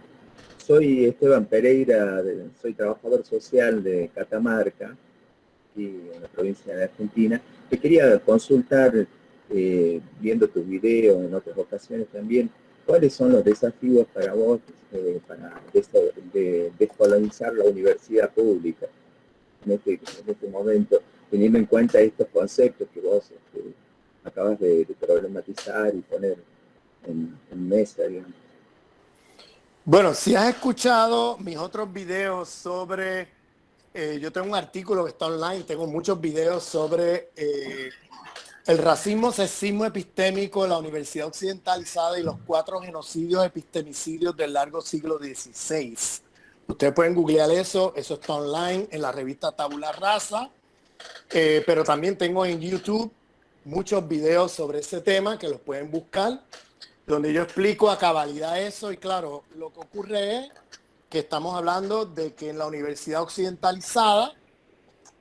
soy Esteban Pereira, soy trabajador social de Catamarca, aquí en la provincia de Argentina. Te quería consultar, viendo tus videos en otras ocasiones también, ¿cuáles son los desafíos para vos para descolonizar la universidad pública en este momento, teniendo en cuenta estos conceptos que vos acabas de problematizar y poner en mesa, digamos? Bueno, si has escuchado mis otros videos sobre, yo tengo un artículo que está online, tengo muchos videos sobre el racismo, sexismo epistémico en la Universidad Occidentalizada y los 4 genocidios epistemicidios del largo siglo XVI. Ustedes pueden googlear eso está online en la revista Tabula Rasa, pero también tengo en YouTube muchos videos sobre ese tema que los pueden buscar, donde yo explico a cabalidad eso. Y claro, lo que ocurre es que estamos hablando de que en la Universidad Occidentalizada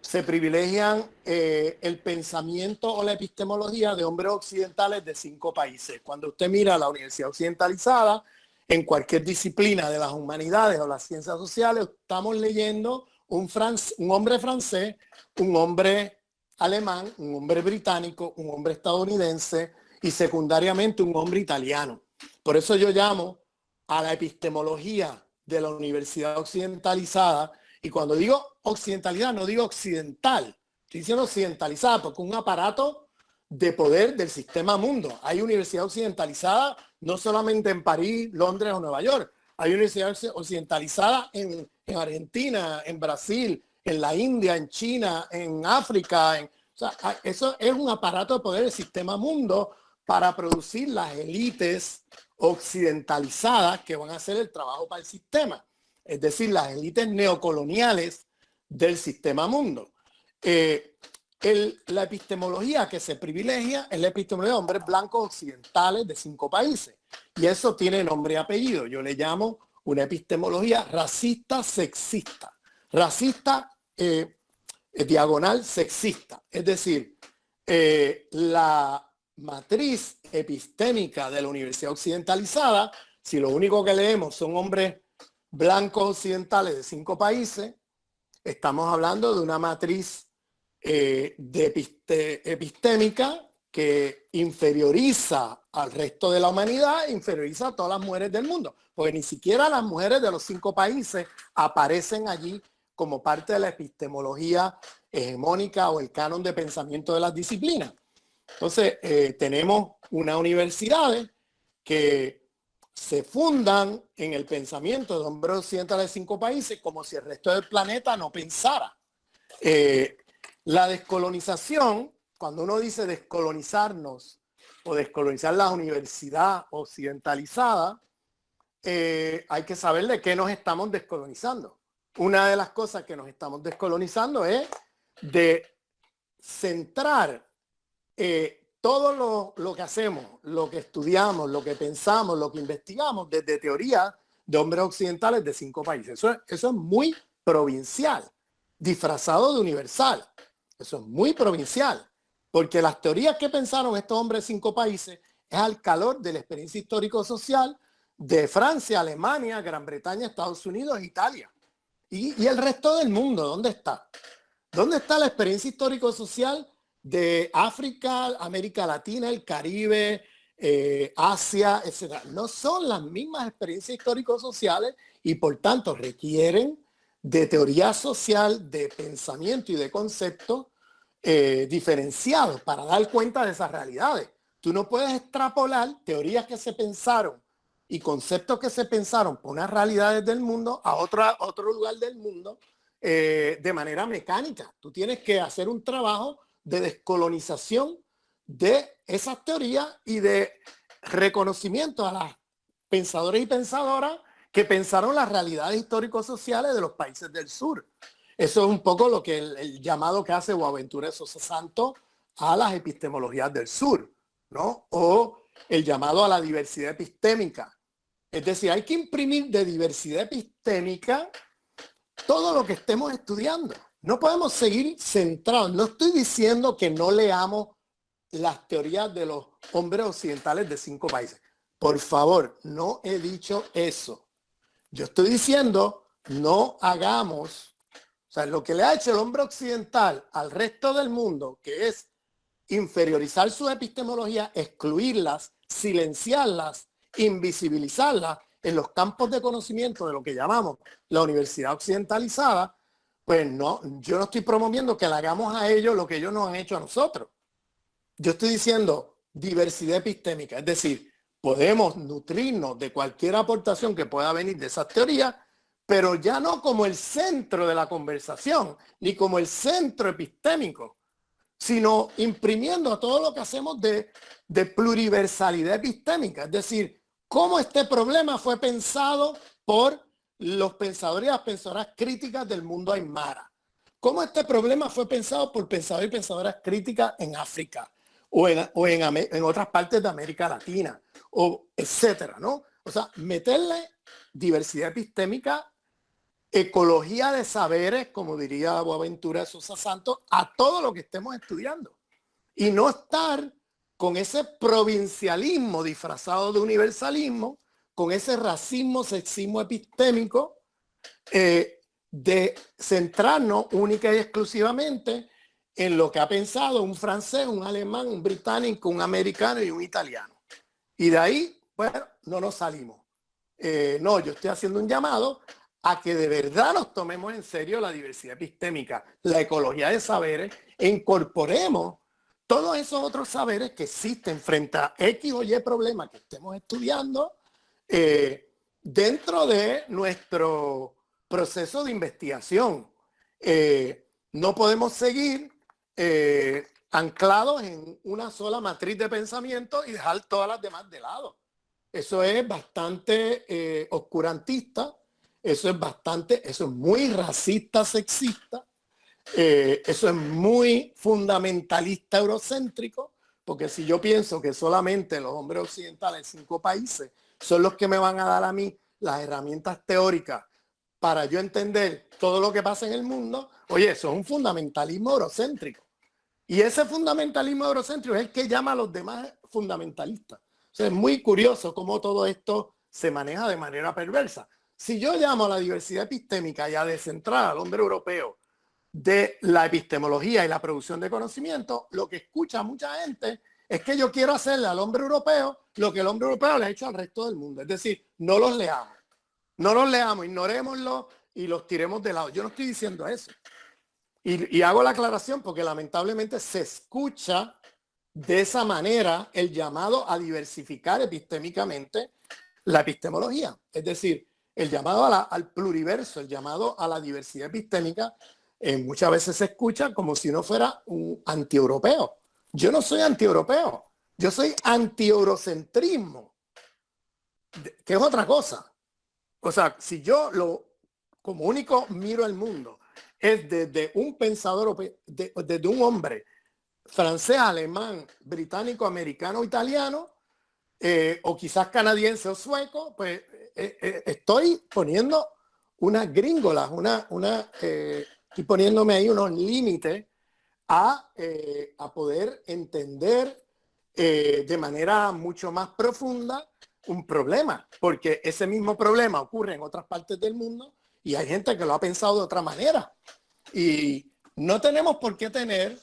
se privilegian el pensamiento o la epistemología de hombres occidentales de 5 países. Cuando usted mira la Universidad Occidentalizada, en cualquier disciplina de las humanidades o las ciencias sociales, estamos leyendo un hombre francés, un hombre alemán, un hombre británico, un hombre estadounidense y secundariamente un hombre italiano. Por eso yo llamo a la epistemología de la Universidad Occidentalizada, y cuando digo occidentalidad no digo occidental, estoy diciendo occidentalizada porque es un aparato de poder del sistema mundo. Hay universidad occidentalizada no solamente en París, Londres o Nueva York, hay universidad occidentalizada en Argentina, en Brasil, en la India, en China, en África. O sea, eso es un aparato de poder del sistema mundo para producir las élites occidentalizadas que van a hacer el trabajo para el sistema. Es decir, las élites neocoloniales del sistema mundo. La epistemología que se privilegia es la epistemología de hombres blancos occidentales de 5 países. Y eso tiene nombre y apellido. Yo le llamo una epistemología racista sexista. Racista diagonal sexista. Es decir, la matriz epistémica de la Universidad Occidentalizada, si lo único que leemos son hombres blancos occidentales de 5 países, estamos hablando de una matriz epistémica que inferioriza al resto de la humanidad, inferioriza a todas las mujeres del mundo, porque ni siquiera las mujeres de los 5 países aparecen allí como parte de la epistemología hegemónica o el canon de pensamiento de las disciplinas. Entonces, tenemos unas universidades que se fundan en el pensamiento de hombres occidentales de 5 países como si el resto del planeta no pensara. La descolonización, cuando uno dice descolonizarnos o descolonizar la universidad occidentalizada, hay que saber de qué nos estamos descolonizando. Una de las cosas que nos estamos descolonizando es de centrar todo lo que hacemos, lo que estudiamos, lo que pensamos, lo que investigamos desde teorías de hombres occidentales de 5 países. Eso es muy provincial, disfrazado de universal. Eso es muy provincial, porque las teorías que pensaron estos hombres de 5 países es al calor de la experiencia histórico-social de Francia, Alemania, Gran Bretaña, Estados Unidos, Italia. Y el resto del mundo, ¿dónde está? ¿Dónde está la experiencia histórico-social de África, América Latina, el Caribe, Asia, etcétera? No son las mismas experiencias histórico-sociales y por tanto requieren de teoría social, de pensamiento y de conceptos diferenciados para dar cuenta de esas realidades. Tú no puedes extrapolar teorías que se pensaron y conceptos que se pensaron por unas realidades del mundo a otro lugar del mundo de manera mecánica. Tú tienes que hacer un trabajo de descolonización de esas teorías y de reconocimiento a las pensadores y pensadoras que pensaron las realidades histórico-sociales de los países del sur. Eso es un poco lo que el llamado que hace Boaventura de Sosa Santos a las epistemologías del sur, ¿no? O el llamado a la diversidad epistémica. Es decir, hay que imprimir de diversidad epistémica todo lo que estemos estudiando. No podemos seguir centrados. No estoy diciendo que no leamos las teorías de los hombres occidentales de 5 países. Por favor, no he dicho eso. Yo estoy diciendo, no hagamos, o sea, lo que le ha hecho el hombre occidental al resto del mundo, que es inferiorizar su epistemología, excluirlas, silenciarlas, invisibilizarlas en los campos de conocimiento de lo que llamamos la universidad occidentalizada, pues no, yo no estoy promoviendo que le hagamos a ellos lo que ellos nos han hecho a nosotros. Yo estoy diciendo diversidad epistémica, es decir, podemos nutrirnos de cualquier aportación que pueda venir de esas teorías, pero ya no como el centro de la conversación, ni como el centro epistémico, sino imprimiendo a todo lo que hacemos de pluriversalidad epistémica, es decir, cómo este problema fue pensado por los pensadores y las pensadoras críticas del mundo aymara, cómo este problema fue pensado por pensadores y pensadoras críticas en África o en otras partes de América Latina, o etcétera, ¿no? O sea, meterle diversidad epistémica, ecología de saberes, como diría Boaventura de Sosa Santos, a todo lo que estemos estudiando. Y no estar con ese provincialismo disfrazado de universalismo, con ese racismo, sexismo epistémico, de centrarnos única y exclusivamente en lo que ha pensado un francés, un alemán, un británico, un americano y un italiano. Y de ahí, bueno, no nos salimos. No, yo estoy haciendo un llamado a que de verdad nos tomemos en serio la diversidad epistémica, la ecología de saberes, e incorporemos todos esos otros saberes que existen frente a X o Y problemas que estemos estudiando dentro de nuestro proceso de investigación. No podemos seguir anclados en una sola matriz de pensamiento y dejar todas las demás de lado. Eso es bastante oscurantista, eso es muy racista, sexista, eso es muy fundamentalista eurocéntrico, porque si yo pienso que solamente los hombres occidentales de 5 países son los que me van a dar a mí las herramientas teóricas para yo entender todo lo que pasa en el mundo, oye, eso es un fundamentalismo eurocéntrico. Y ese fundamentalismo eurocéntrico es el que llama a los demás fundamentalistas. O sea, es muy curioso cómo todo esto se maneja de manera perversa. Si yo llamo a la diversidad epistémica y a descentrar al hombre europeo de la epistemología y la producción de conocimiento, lo que escucha mucha gente es que yo quiero hacerle al hombre europeo lo que el hombre europeo le ha hecho al resto del mundo. Es decir, no los leamos. No los leamos, ignorémoslos y los tiremos de lado. Yo no estoy diciendo eso. Y hago la aclaración porque lamentablemente se escucha de esa manera el llamado a diversificar epistémicamente la epistemología. Es decir, el llamado al pluriverso, el llamado a la diversidad epistémica, muchas veces se escucha como si uno fuera un antieuropeo. Yo no soy antieuropeo, yo soy anti-eurocentrismo, que es otra cosa. O sea, si yo como único miro el mundo, es desde un pensador, desde un hombre francés, alemán, británico, americano, italiano, o quizás canadiense o sueco, pues estoy poniendo unas gringolas, estoy poniéndome ahí unos límites a poder entender de manera mucho más profunda un problema, porque ese mismo problema ocurre en otras partes del mundo y hay gente que lo ha pensado de otra manera. Y no tenemos por qué tener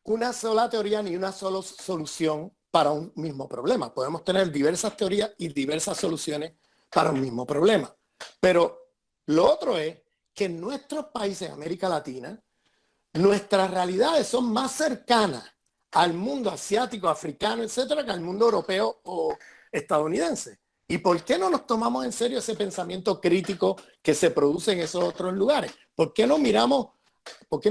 una sola teoría ni una sola solución para un mismo problema. Podemos tener diversas teorías y diversas soluciones para un mismo problema. Pero lo otro es que en nuestros países de América Latina, nuestras realidades son más cercanas al mundo asiático, africano, etcétera, que al mundo europeo o estadounidense. ¿Y por qué no nos tomamos en serio ese pensamiento crítico que se produce en esos otros lugares? ¿Por qué no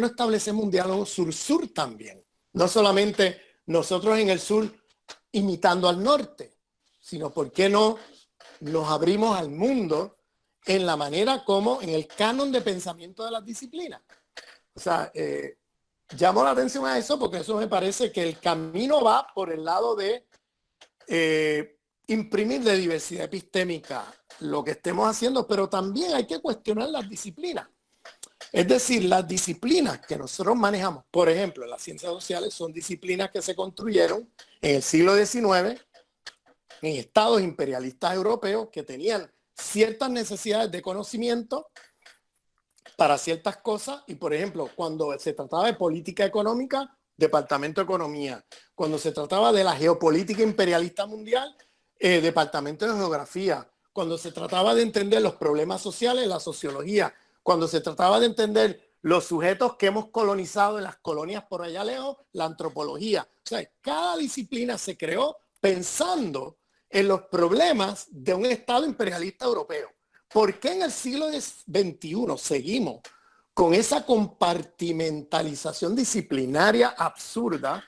establecemos un diálogo sur-sur también? No solamente nosotros en el sur imitando al norte, sino por qué no nos abrimos al mundo en la manera como en el canon de pensamiento de las disciplinas. O sea, llamo la atención a eso porque eso me parece que el camino va por el lado de imprimir de diversidad epistémica lo que estemos haciendo, pero también hay que cuestionar las disciplinas. Es decir, las disciplinas que nosotros manejamos, por ejemplo, las ciencias sociales son disciplinas que se construyeron en el siglo XIX en estados imperialistas europeos que tenían ciertas necesidades de conocimiento para ciertas cosas y, por ejemplo, cuando se trataba de política económica, Departamento de Economía. Cuando se trataba de la geopolítica imperialista mundial, Departamento de Geografía. Cuando se trataba de entender los problemas sociales, la sociología. Cuando se trataba de entender los sujetos que hemos colonizado en las colonias por allá lejos, la antropología. O sea, cada disciplina se creó pensando en los problemas de un Estado imperialista europeo. ¿Por qué en el siglo XXI seguimos con esa compartimentalización disciplinaria absurda?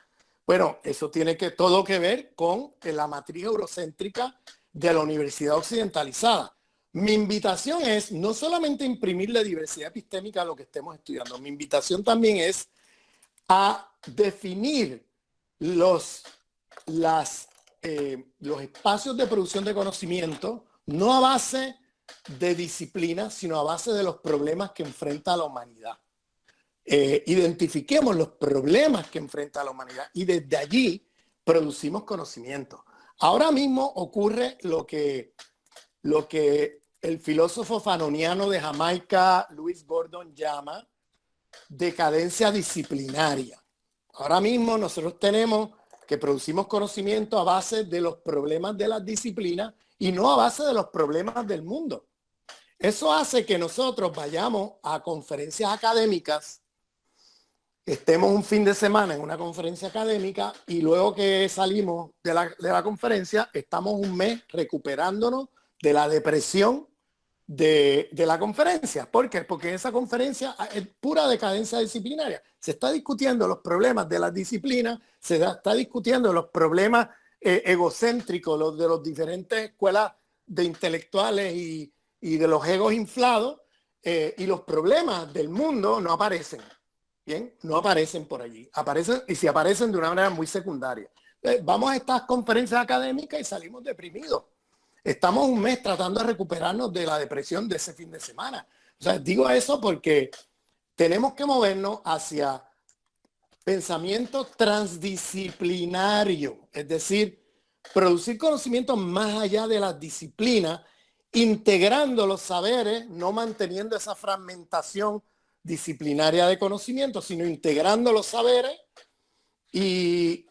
Bueno, eso tiene todo que ver con la matriz eurocéntrica de la universidad occidentalizada. Mi invitación es no solamente imprimir la diversidad epistémica a lo que estemos estudiando, mi invitación también es a definir los espacios de producción de conocimiento no a base de disciplina, sino a base de los problemas que enfrenta la humanidad. Identifiquemos los problemas que enfrenta la humanidad y desde allí producimos conocimiento. Ahora mismo ocurre lo que el filósofo fanoniano de Jamaica, Lewis Gordon, llama decadencia disciplinaria. Ahora mismo nosotros tenemos que producimos conocimiento a base de los problemas de las disciplinas y no a base de los problemas del mundo. Eso hace que nosotros vayamos a conferencias académicas, estemos un fin de semana en una conferencia académica y luego que salimos de la conferencia estamos un mes recuperándonos de la depresión de la conferencia. ¿Por qué? Porque esa conferencia es pura decadencia disciplinaria. Se está discutiendo los problemas de las disciplinas, se está discutiendo los problemas egocéntricos de los diferentes escuelas de intelectuales y de los egos inflados, y los problemas del mundo no aparecen. Bien, no aparecen por allí. Aparecen, y si aparecen de una manera muy secundaria. Vamos a estas conferencias académicas y salimos deprimidos. Estamos un mes tratando de recuperarnos de la depresión de ese fin de semana. O sea, digo eso porque tenemos que movernos hacia pensamiento transdisciplinario, es decir, producir conocimiento más allá de las disciplinas, integrando los saberes, no manteniendo esa fragmentación disciplinaria de conocimiento, sino integrando los saberes y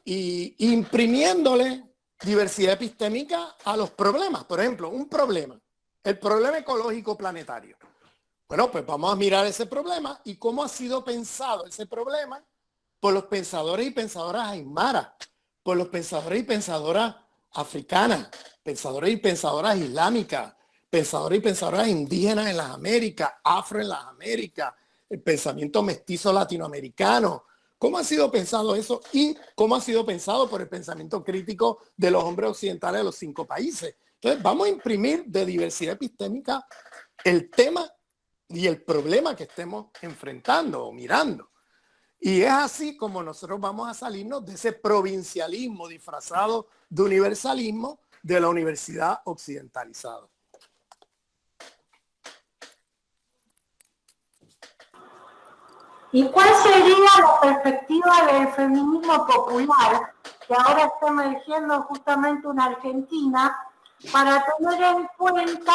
imprimiéndole diversidad epistémica a los problemas. Por ejemplo, un problema, el problema ecológico planetario. Bueno, pues vamos a mirar ese problema y cómo ha sido pensado ese problema por los pensadores y pensadoras aymaras, por los pensadores y pensadoras africanas, pensadores y pensadoras islámicas, pensadores y pensadoras indígenas en las Américas, afro en las Américas, el pensamiento mestizo latinoamericano. ¿Cómo ha sido pensado eso y cómo ha sido pensado por el pensamiento crítico de los hombres occidentales de los 5 países? Entonces vamos a imprimir de diversidad epistémica el tema y el problema que estemos enfrentando o mirando. Y es así como nosotros vamos a salirnos de ese provincialismo disfrazado de universalismo de la universidad occidentalizada. ¿Y cuál sería la perspectiva del feminismo popular que ahora está emergiendo justamente en Argentina para tener en cuenta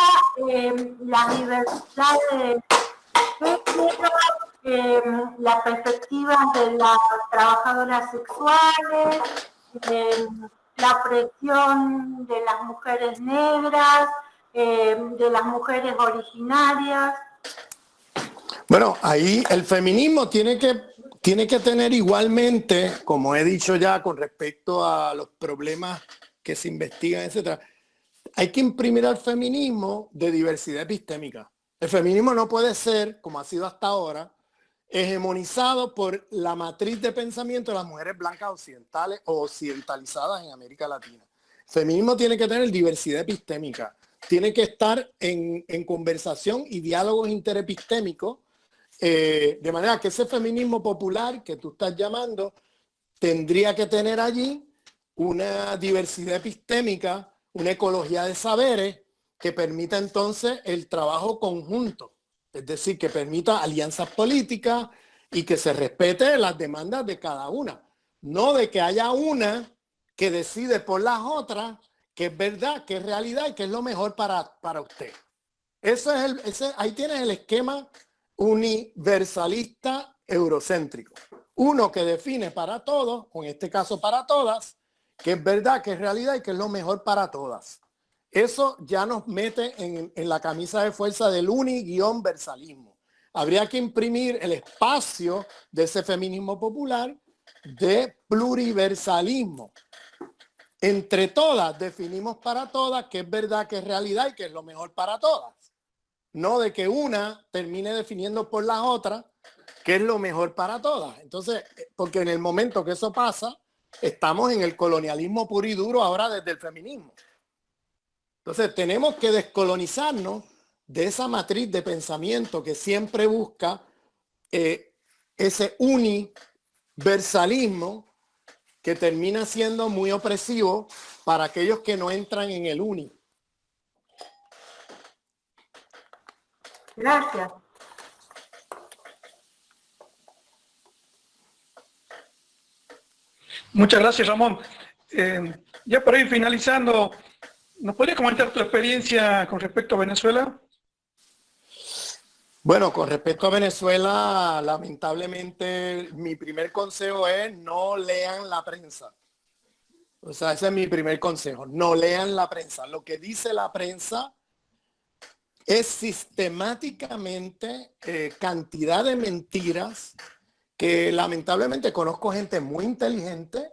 la diversidad de género, las perspectivas de las trabajadoras sexuales, la presión de las mujeres negras, de las mujeres originarias? Bueno, ahí el feminismo tiene que tener igualmente, como he dicho ya con respecto a los problemas que se investigan, etcétera, hay que imprimir al feminismo de diversidad epistémica. El feminismo no puede ser, como ha sido hasta ahora, hegemonizado por la matriz de pensamiento de las mujeres blancas occidentales o occidentalizadas en América Latina. El feminismo tiene que tener diversidad epistémica, tiene que estar en conversación y diálogos interepistémicos, de manera que ese feminismo popular que tú estás llamando tendría que tener allí una diversidad epistémica, una ecología de saberes que permita entonces el trabajo conjunto, es decir, que permita alianzas políticas y que se respete las demandas de cada una, no de que haya una que decide por las otras que es verdad, que es realidad y que es lo mejor para usted. Ahí tienes el esquema universalista eurocéntrico. Uno que define para todos, o en este caso para todas, que es verdad, que es realidad y que es lo mejor para todas. Eso ya nos mete en la camisa de fuerza del uni-versalismo. Habría que imprimir el espacio de ese feminismo popular de pluriversalismo. Entre todas definimos para todas que es verdad, que es realidad y que es lo mejor para todas. No de que una termine definiendo por las otras qué es lo mejor para todas. Entonces, porque en el momento que eso pasa, estamos en el colonialismo puro y duro ahora desde el feminismo. Entonces, tenemos que descolonizarnos de esa matriz de pensamiento que siempre busca ese universalismo que termina siendo muy opresivo para aquellos que no entran en el uni. Gracias. Muchas gracias, Ramón. Ya para ir finalizando, ¿nos podrías comentar tu experiencia con respecto a Venezuela? Bueno, con respecto a Venezuela, lamentablemente mi primer consejo es no lean la prensa. O sea, ese es mi primer consejo, no lean la prensa. Lo que dice la prensa es sistemáticamente cantidad de mentiras que lamentablemente conozco gente muy inteligente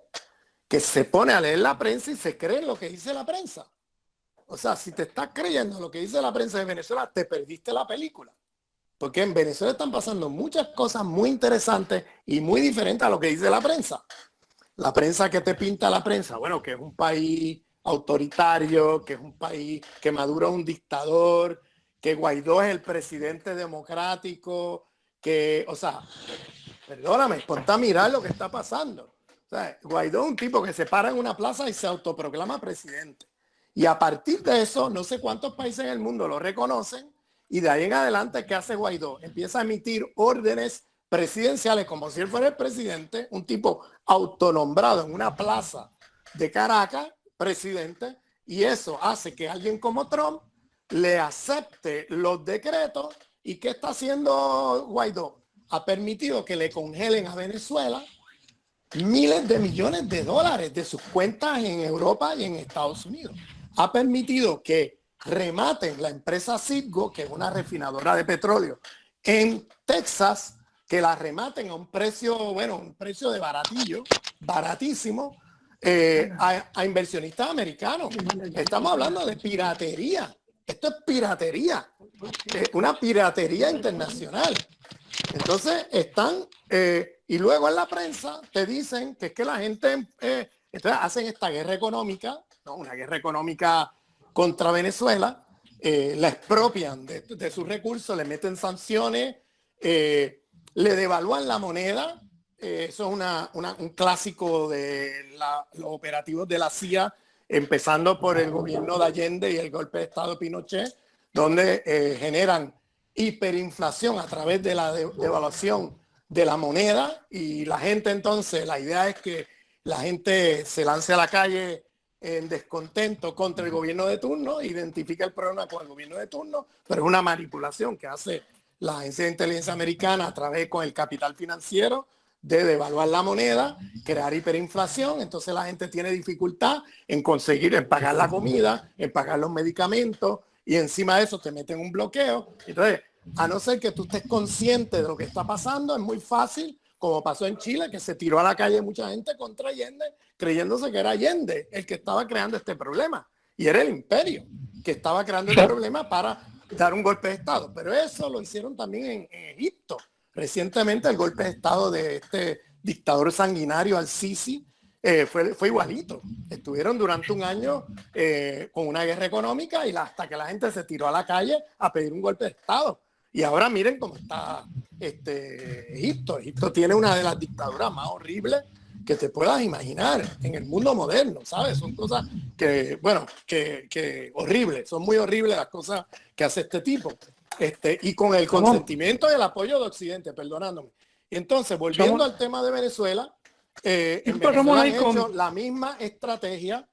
que se pone a leer la prensa y se cree lo que dice la prensa. O sea, si te estás creyendo lo que dice la prensa de Venezuela, te perdiste la película. Porque en Venezuela están pasando muchas cosas muy interesantes y muy diferentes a lo que dice la prensa. La prensa que te pinta la prensa, bueno, que es un país autoritario, que es un país que Maduro es un dictador, que Guaidó es el presidente democrático, que, o sea, perdóname, ponte a mirar lo que está pasando. O sea, Guaidó es un tipo que se para en una plaza y se autoproclama presidente. Y a partir de eso, no sé cuántos países en el mundo lo reconocen, y de ahí en adelante, ¿qué hace Guaidó? Empieza a emitir órdenes presidenciales como si él fuera el presidente, un tipo autonombrado en una plaza de Caracas, presidente, y eso hace que alguien como Trump le acepte los decretos. ¿Y qué está haciendo Guaidó? Ha permitido que le congelen a Venezuela miles de millones de dólares de sus cuentas en Europa y en Estados Unidos. Ha permitido que rematen la empresa Citgo, que es una refinadora de petróleo en Texas, que la rematen a un precio, bueno, un precio de baratillo, baratísimo, a inversionistas americanos. Estamos hablando de piratería. Esto es piratería, una piratería internacional. Entonces y luego en la prensa te dicen que es que la gente, entonces hacen esta guerra económica, ¿no? Una guerra económica contra Venezuela, la expropian de sus recursos, le meten sanciones, le devalúan la moneda. Eso es un clásico de los operativos de la CIA, empezando por el gobierno de Allende y el golpe de Estado de Pinochet, donde generan hiperinflación a través de la devaluación de la moneda, y la gente entonces, la idea es que la gente se lance a la calle en descontento contra el gobierno de turno, identifica el problema con el gobierno de turno, pero es una manipulación que hace la agencia de inteligencia americana a través con el capital financiero de devaluar la moneda, crear hiperinflación. Entonces la gente tiene dificultad en conseguir, en pagar la comida, en pagar los medicamentos, y encima de eso te meten un bloqueo. Entonces, a no ser que tú estés consciente de lo que está pasando, es muy fácil, como pasó en Chile, que se tiró a la calle mucha gente contra Allende, creyéndose que era Allende el que estaba creando este problema. Y era el imperio que estaba creando el problema para dar un golpe de Estado. Pero eso lo hicieron también en Egipto. Recientemente el golpe de Estado de este dictador sanguinario al-Sisi fue igualito. Estuvieron durante un año con una guerra económica y hasta que la gente se tiró a la calle a pedir un golpe de Estado. Y ahora miren cómo está Egipto. Egipto tiene una de las dictaduras más horribles que te puedas imaginar en el mundo moderno, ¿sabes? Son cosas que, bueno, que horribles. Son muy horribles las cosas que hace este tipo. Y con el consentimiento y el apoyo de Occidente, perdonándome. Entonces, volviendo al tema de Venezuela, en Venezuela han hecho la misma estrategia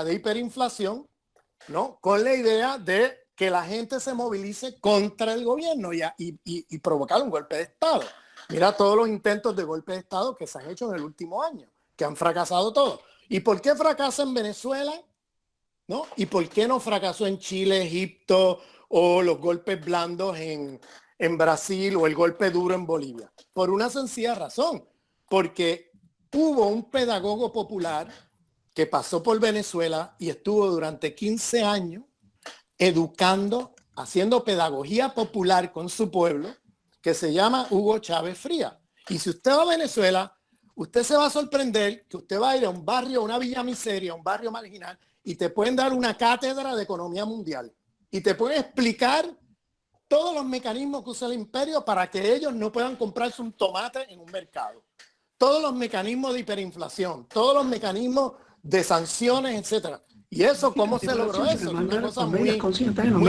de hiperinflación, ¿no? Con la idea de que la gente se movilice contra el gobierno y provocar un golpe de Estado. Mira todos los intentos de golpe de Estado que se han hecho en el último año, que han fracasado todos. ¿Y por qué fracasa en Venezuela? ¿No? ¿Y por qué no fracasó en Chile, Egipto, o los golpes blandos en Brasil, o el golpe duro en Bolivia? Por una sencilla razón, porque hubo un pedagogo popular que pasó por Venezuela y estuvo durante 15 años educando, haciendo pedagogía popular con su pueblo, que se llama Hugo Chávez Frías. Y si usted va a Venezuela, usted se va a sorprender que usted va a ir a un barrio, a una villa miseria, a un barrio marginal, y te pueden dar una cátedra de economía mundial. Y te pueden explicar todos los mecanismos que usa el imperio para que ellos no puedan comprarse un tomate en un mercado. Todos los mecanismos de hiperinflación, todos los mecanismos de sanciones, etcétera. Y eso, ¿cómo se logró eso? Una cosa muy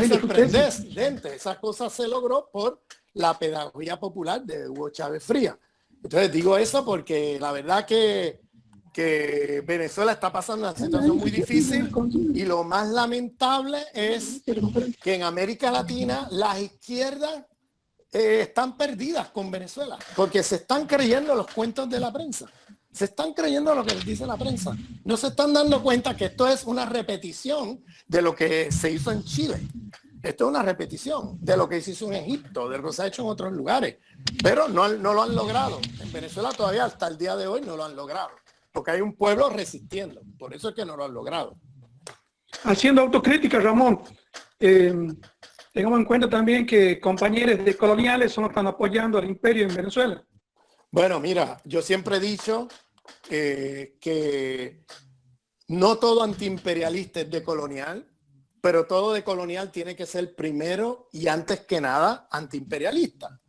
sorprendente. Esa cosa se logró por la pedagogía popular de Hugo Chávez Frías. Entonces digo eso porque la verdad que Venezuela está pasando una situación muy difícil, y lo más lamentable es que en América Latina las izquierdas están perdidas con Venezuela, porque se están creyendo los cuentos de la prensa, se están creyendo lo que les dice la prensa, no se están dando cuenta que esto es una repetición de lo que se hizo en Chile. Esto es una repetición de lo que se hizo en Egipto, de lo que se ha hecho en otros lugares, pero no lo han logrado. En Venezuela todavía hasta el día de hoy no lo han logrado, porque hay un pueblo resistiendo. Por eso es que no lo han logrado. Haciendo autocrítica, Ramón, tengamos en cuenta también que compañeros de coloniales son los que están apoyando al imperio en Venezuela. Bueno, mira, yo siempre he dicho que no todo antiimperialista es decolonial, pero todo decolonial tiene que ser primero y antes que nada antiimperialista.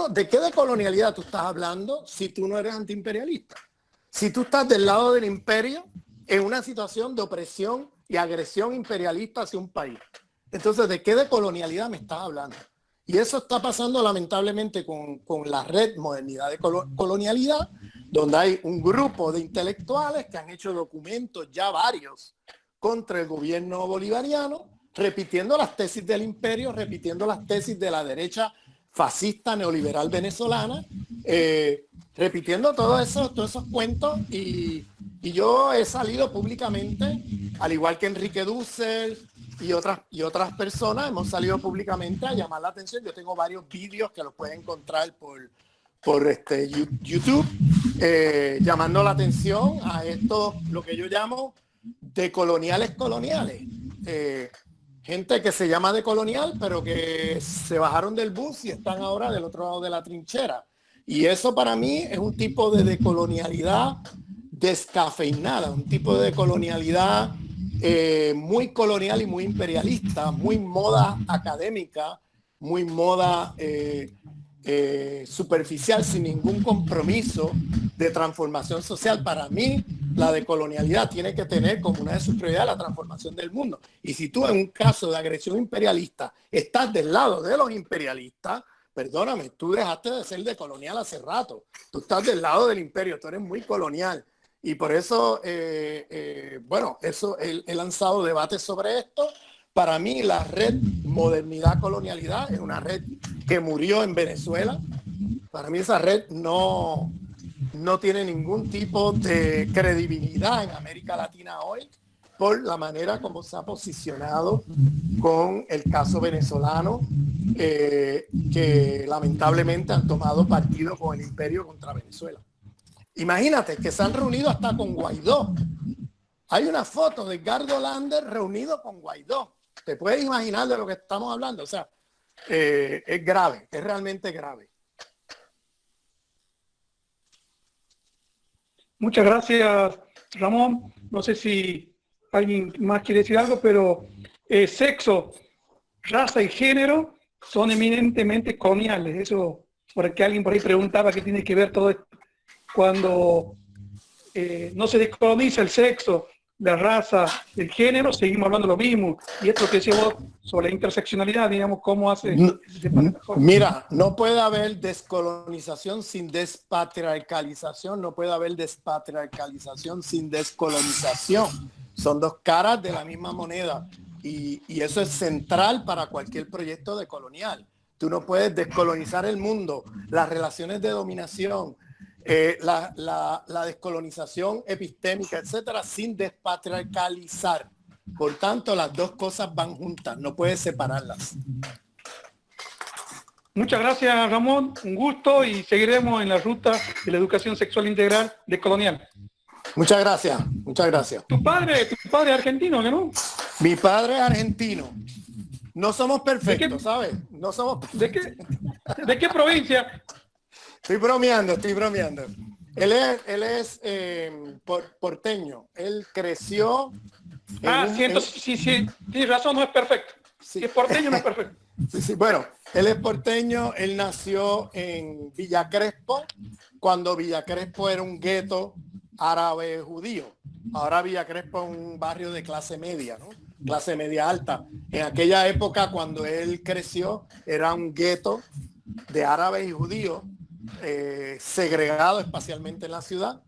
¿De qué decolonialidad tú estás hablando si tú no eres antiimperialista? Si tú estás del lado del imperio en una situación de opresión y agresión imperialista hacia un país. Entonces, ¿de qué decolonialidad me estás hablando? Y eso está pasando lamentablemente con la red Modernidad de Colonialidad, donde hay un grupo de intelectuales que han hecho documentos, ya varios, contra el gobierno bolivariano, repitiendo las tesis del imperio, repitiendo las tesis de la derecha fascista neoliberal venezolana, repitiendo todos esos cuentos, y yo he salido públicamente, al igual que Enrique Dussel y otras personas, hemos salido públicamente a llamar la atención. Yo tengo varios vídeos que los pueden encontrar por YouTube, llamando la atención a esto, lo que yo llamo decoloniales coloniales. Gente que se llama decolonial, pero que se bajaron del bus y están ahora del otro lado de la trinchera. Y eso para mí es un tipo de decolonialidad descafeinada, un tipo de colonialidad muy colonial y muy imperialista, muy moda académica, muy moda superficial, sin ningún compromiso de transformación social. Para mí, la decolonialidad tiene que tener como una de sus prioridades la transformación del mundo. Y si tú en un caso de agresión imperialista estás del lado de los imperialistas, perdóname, tú dejaste de ser decolonial hace rato. Tú estás del lado del imperio, tú eres muy colonial. Y por eso, bueno, eso he lanzado debates sobre esto. Para mí la red Modernidad Colonialidad es una red que murió en Venezuela. Para mí esa red no tiene ningún tipo de credibilidad en América Latina hoy por la manera como se ha posicionado con el caso venezolano, que lamentablemente han tomado partido con el imperio contra Venezuela. Imagínate que se han reunido hasta con Guaidó. Hay una foto de Edgardo Lander reunido con Guaidó. ¿Te puedes imaginar de lo que estamos hablando? O sea, es grave, es realmente grave. Muchas gracias, Ramón. No sé si alguien más quiere decir algo, pero sexo, raza y género son eminentemente coloniales. Eso, porque alguien por ahí preguntaba qué tiene que ver todo esto. Cuando no se descoloniza el sexo, la raza, el género, seguimos hablando lo mismo. Y esto que decía vos sobre la interseccionalidad, digamos, cómo hace... Mira, no puede haber descolonización sin despatriarcalización, no puede haber despatriarcalización sin descolonización. Son dos caras de la misma moneda y eso es central para cualquier proyecto decolonial. Tú no puedes descolonizar el mundo, las relaciones de dominación, la descolonización epistémica, etcétera, sin despatriarcalizar. Por tanto, las dos cosas van juntas, no puedes separarlas. Muchas gracias, Ramón, un gusto y seguiremos en la ruta de la educación sexual integral decolonial. Muchas gracias, muchas gracias. Tu padre es argentino, ¿no? Mi padre es argentino. No somos perfectos, ¿sabes? No somos perfectos. ¿De qué provincia? Estoy bromeando. Él es porteño. Él creció... Sí, tienes razón, no es perfecto. Sí. Si es porteño, no es perfecto. Sí, bueno, él es porteño, él nació en Villa Crespo, cuando Villa Crespo era un gueto árabe judío. Ahora Villa Crespo es un barrio de clase media, ¿no? Clase media alta. En aquella época, cuando él creció, era un gueto de árabes y judíos, segregado espacialmente en la ciudad.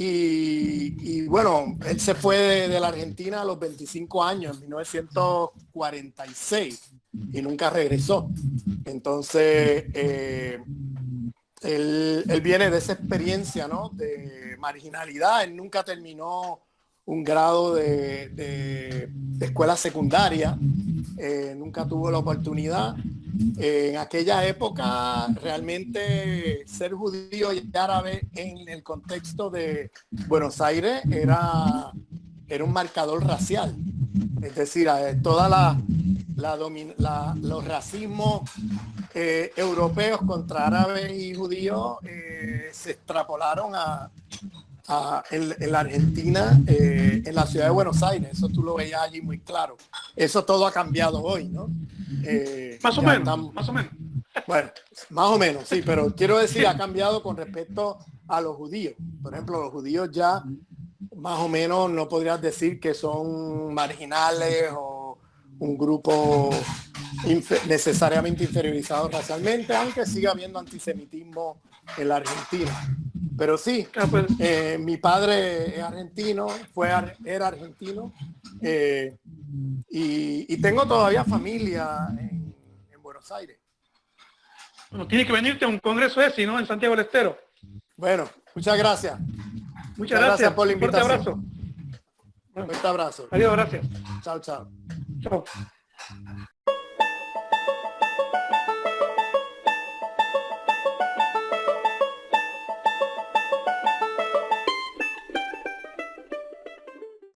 Y bueno, él se fue de la Argentina a los 25 años, en 1946, y nunca regresó. Entonces, él viene de esa experiencia, ¿no?, de marginalidad. Él nunca terminó un grado de escuela secundaria, nunca tuvo la oportunidad. En aquella época realmente ser judío y árabe en el contexto de Buenos Aires era un marcador racial. Es decir, toda los racismos europeos contra árabes y judíos se extrapolaron en la Argentina, en la ciudad de Buenos Aires. Eso tú lo veías allí muy claro. Eso todo ha cambiado hoy, ¿no? Más o menos. Bueno, más o menos, sí, pero quiero decir, ha cambiado con respecto a los judíos. Por ejemplo, los judíos ya más o menos no podrías decir que son marginales o un grupo necesariamente inferiorizado racialmente, aunque siga habiendo antisemitismo en la Argentina. Pero sí, mi padre es argentino, era argentino, y tengo todavía familia en Buenos Aires. Bueno, tienes que venirte a un congreso ese, ¿no? En Santiago del Estero. Bueno, muchas gracias. Muchas gracias por la invitación. Un fuerte abrazo. Fuerte abrazo. Adiós, gracias. Chao, chao. Chao.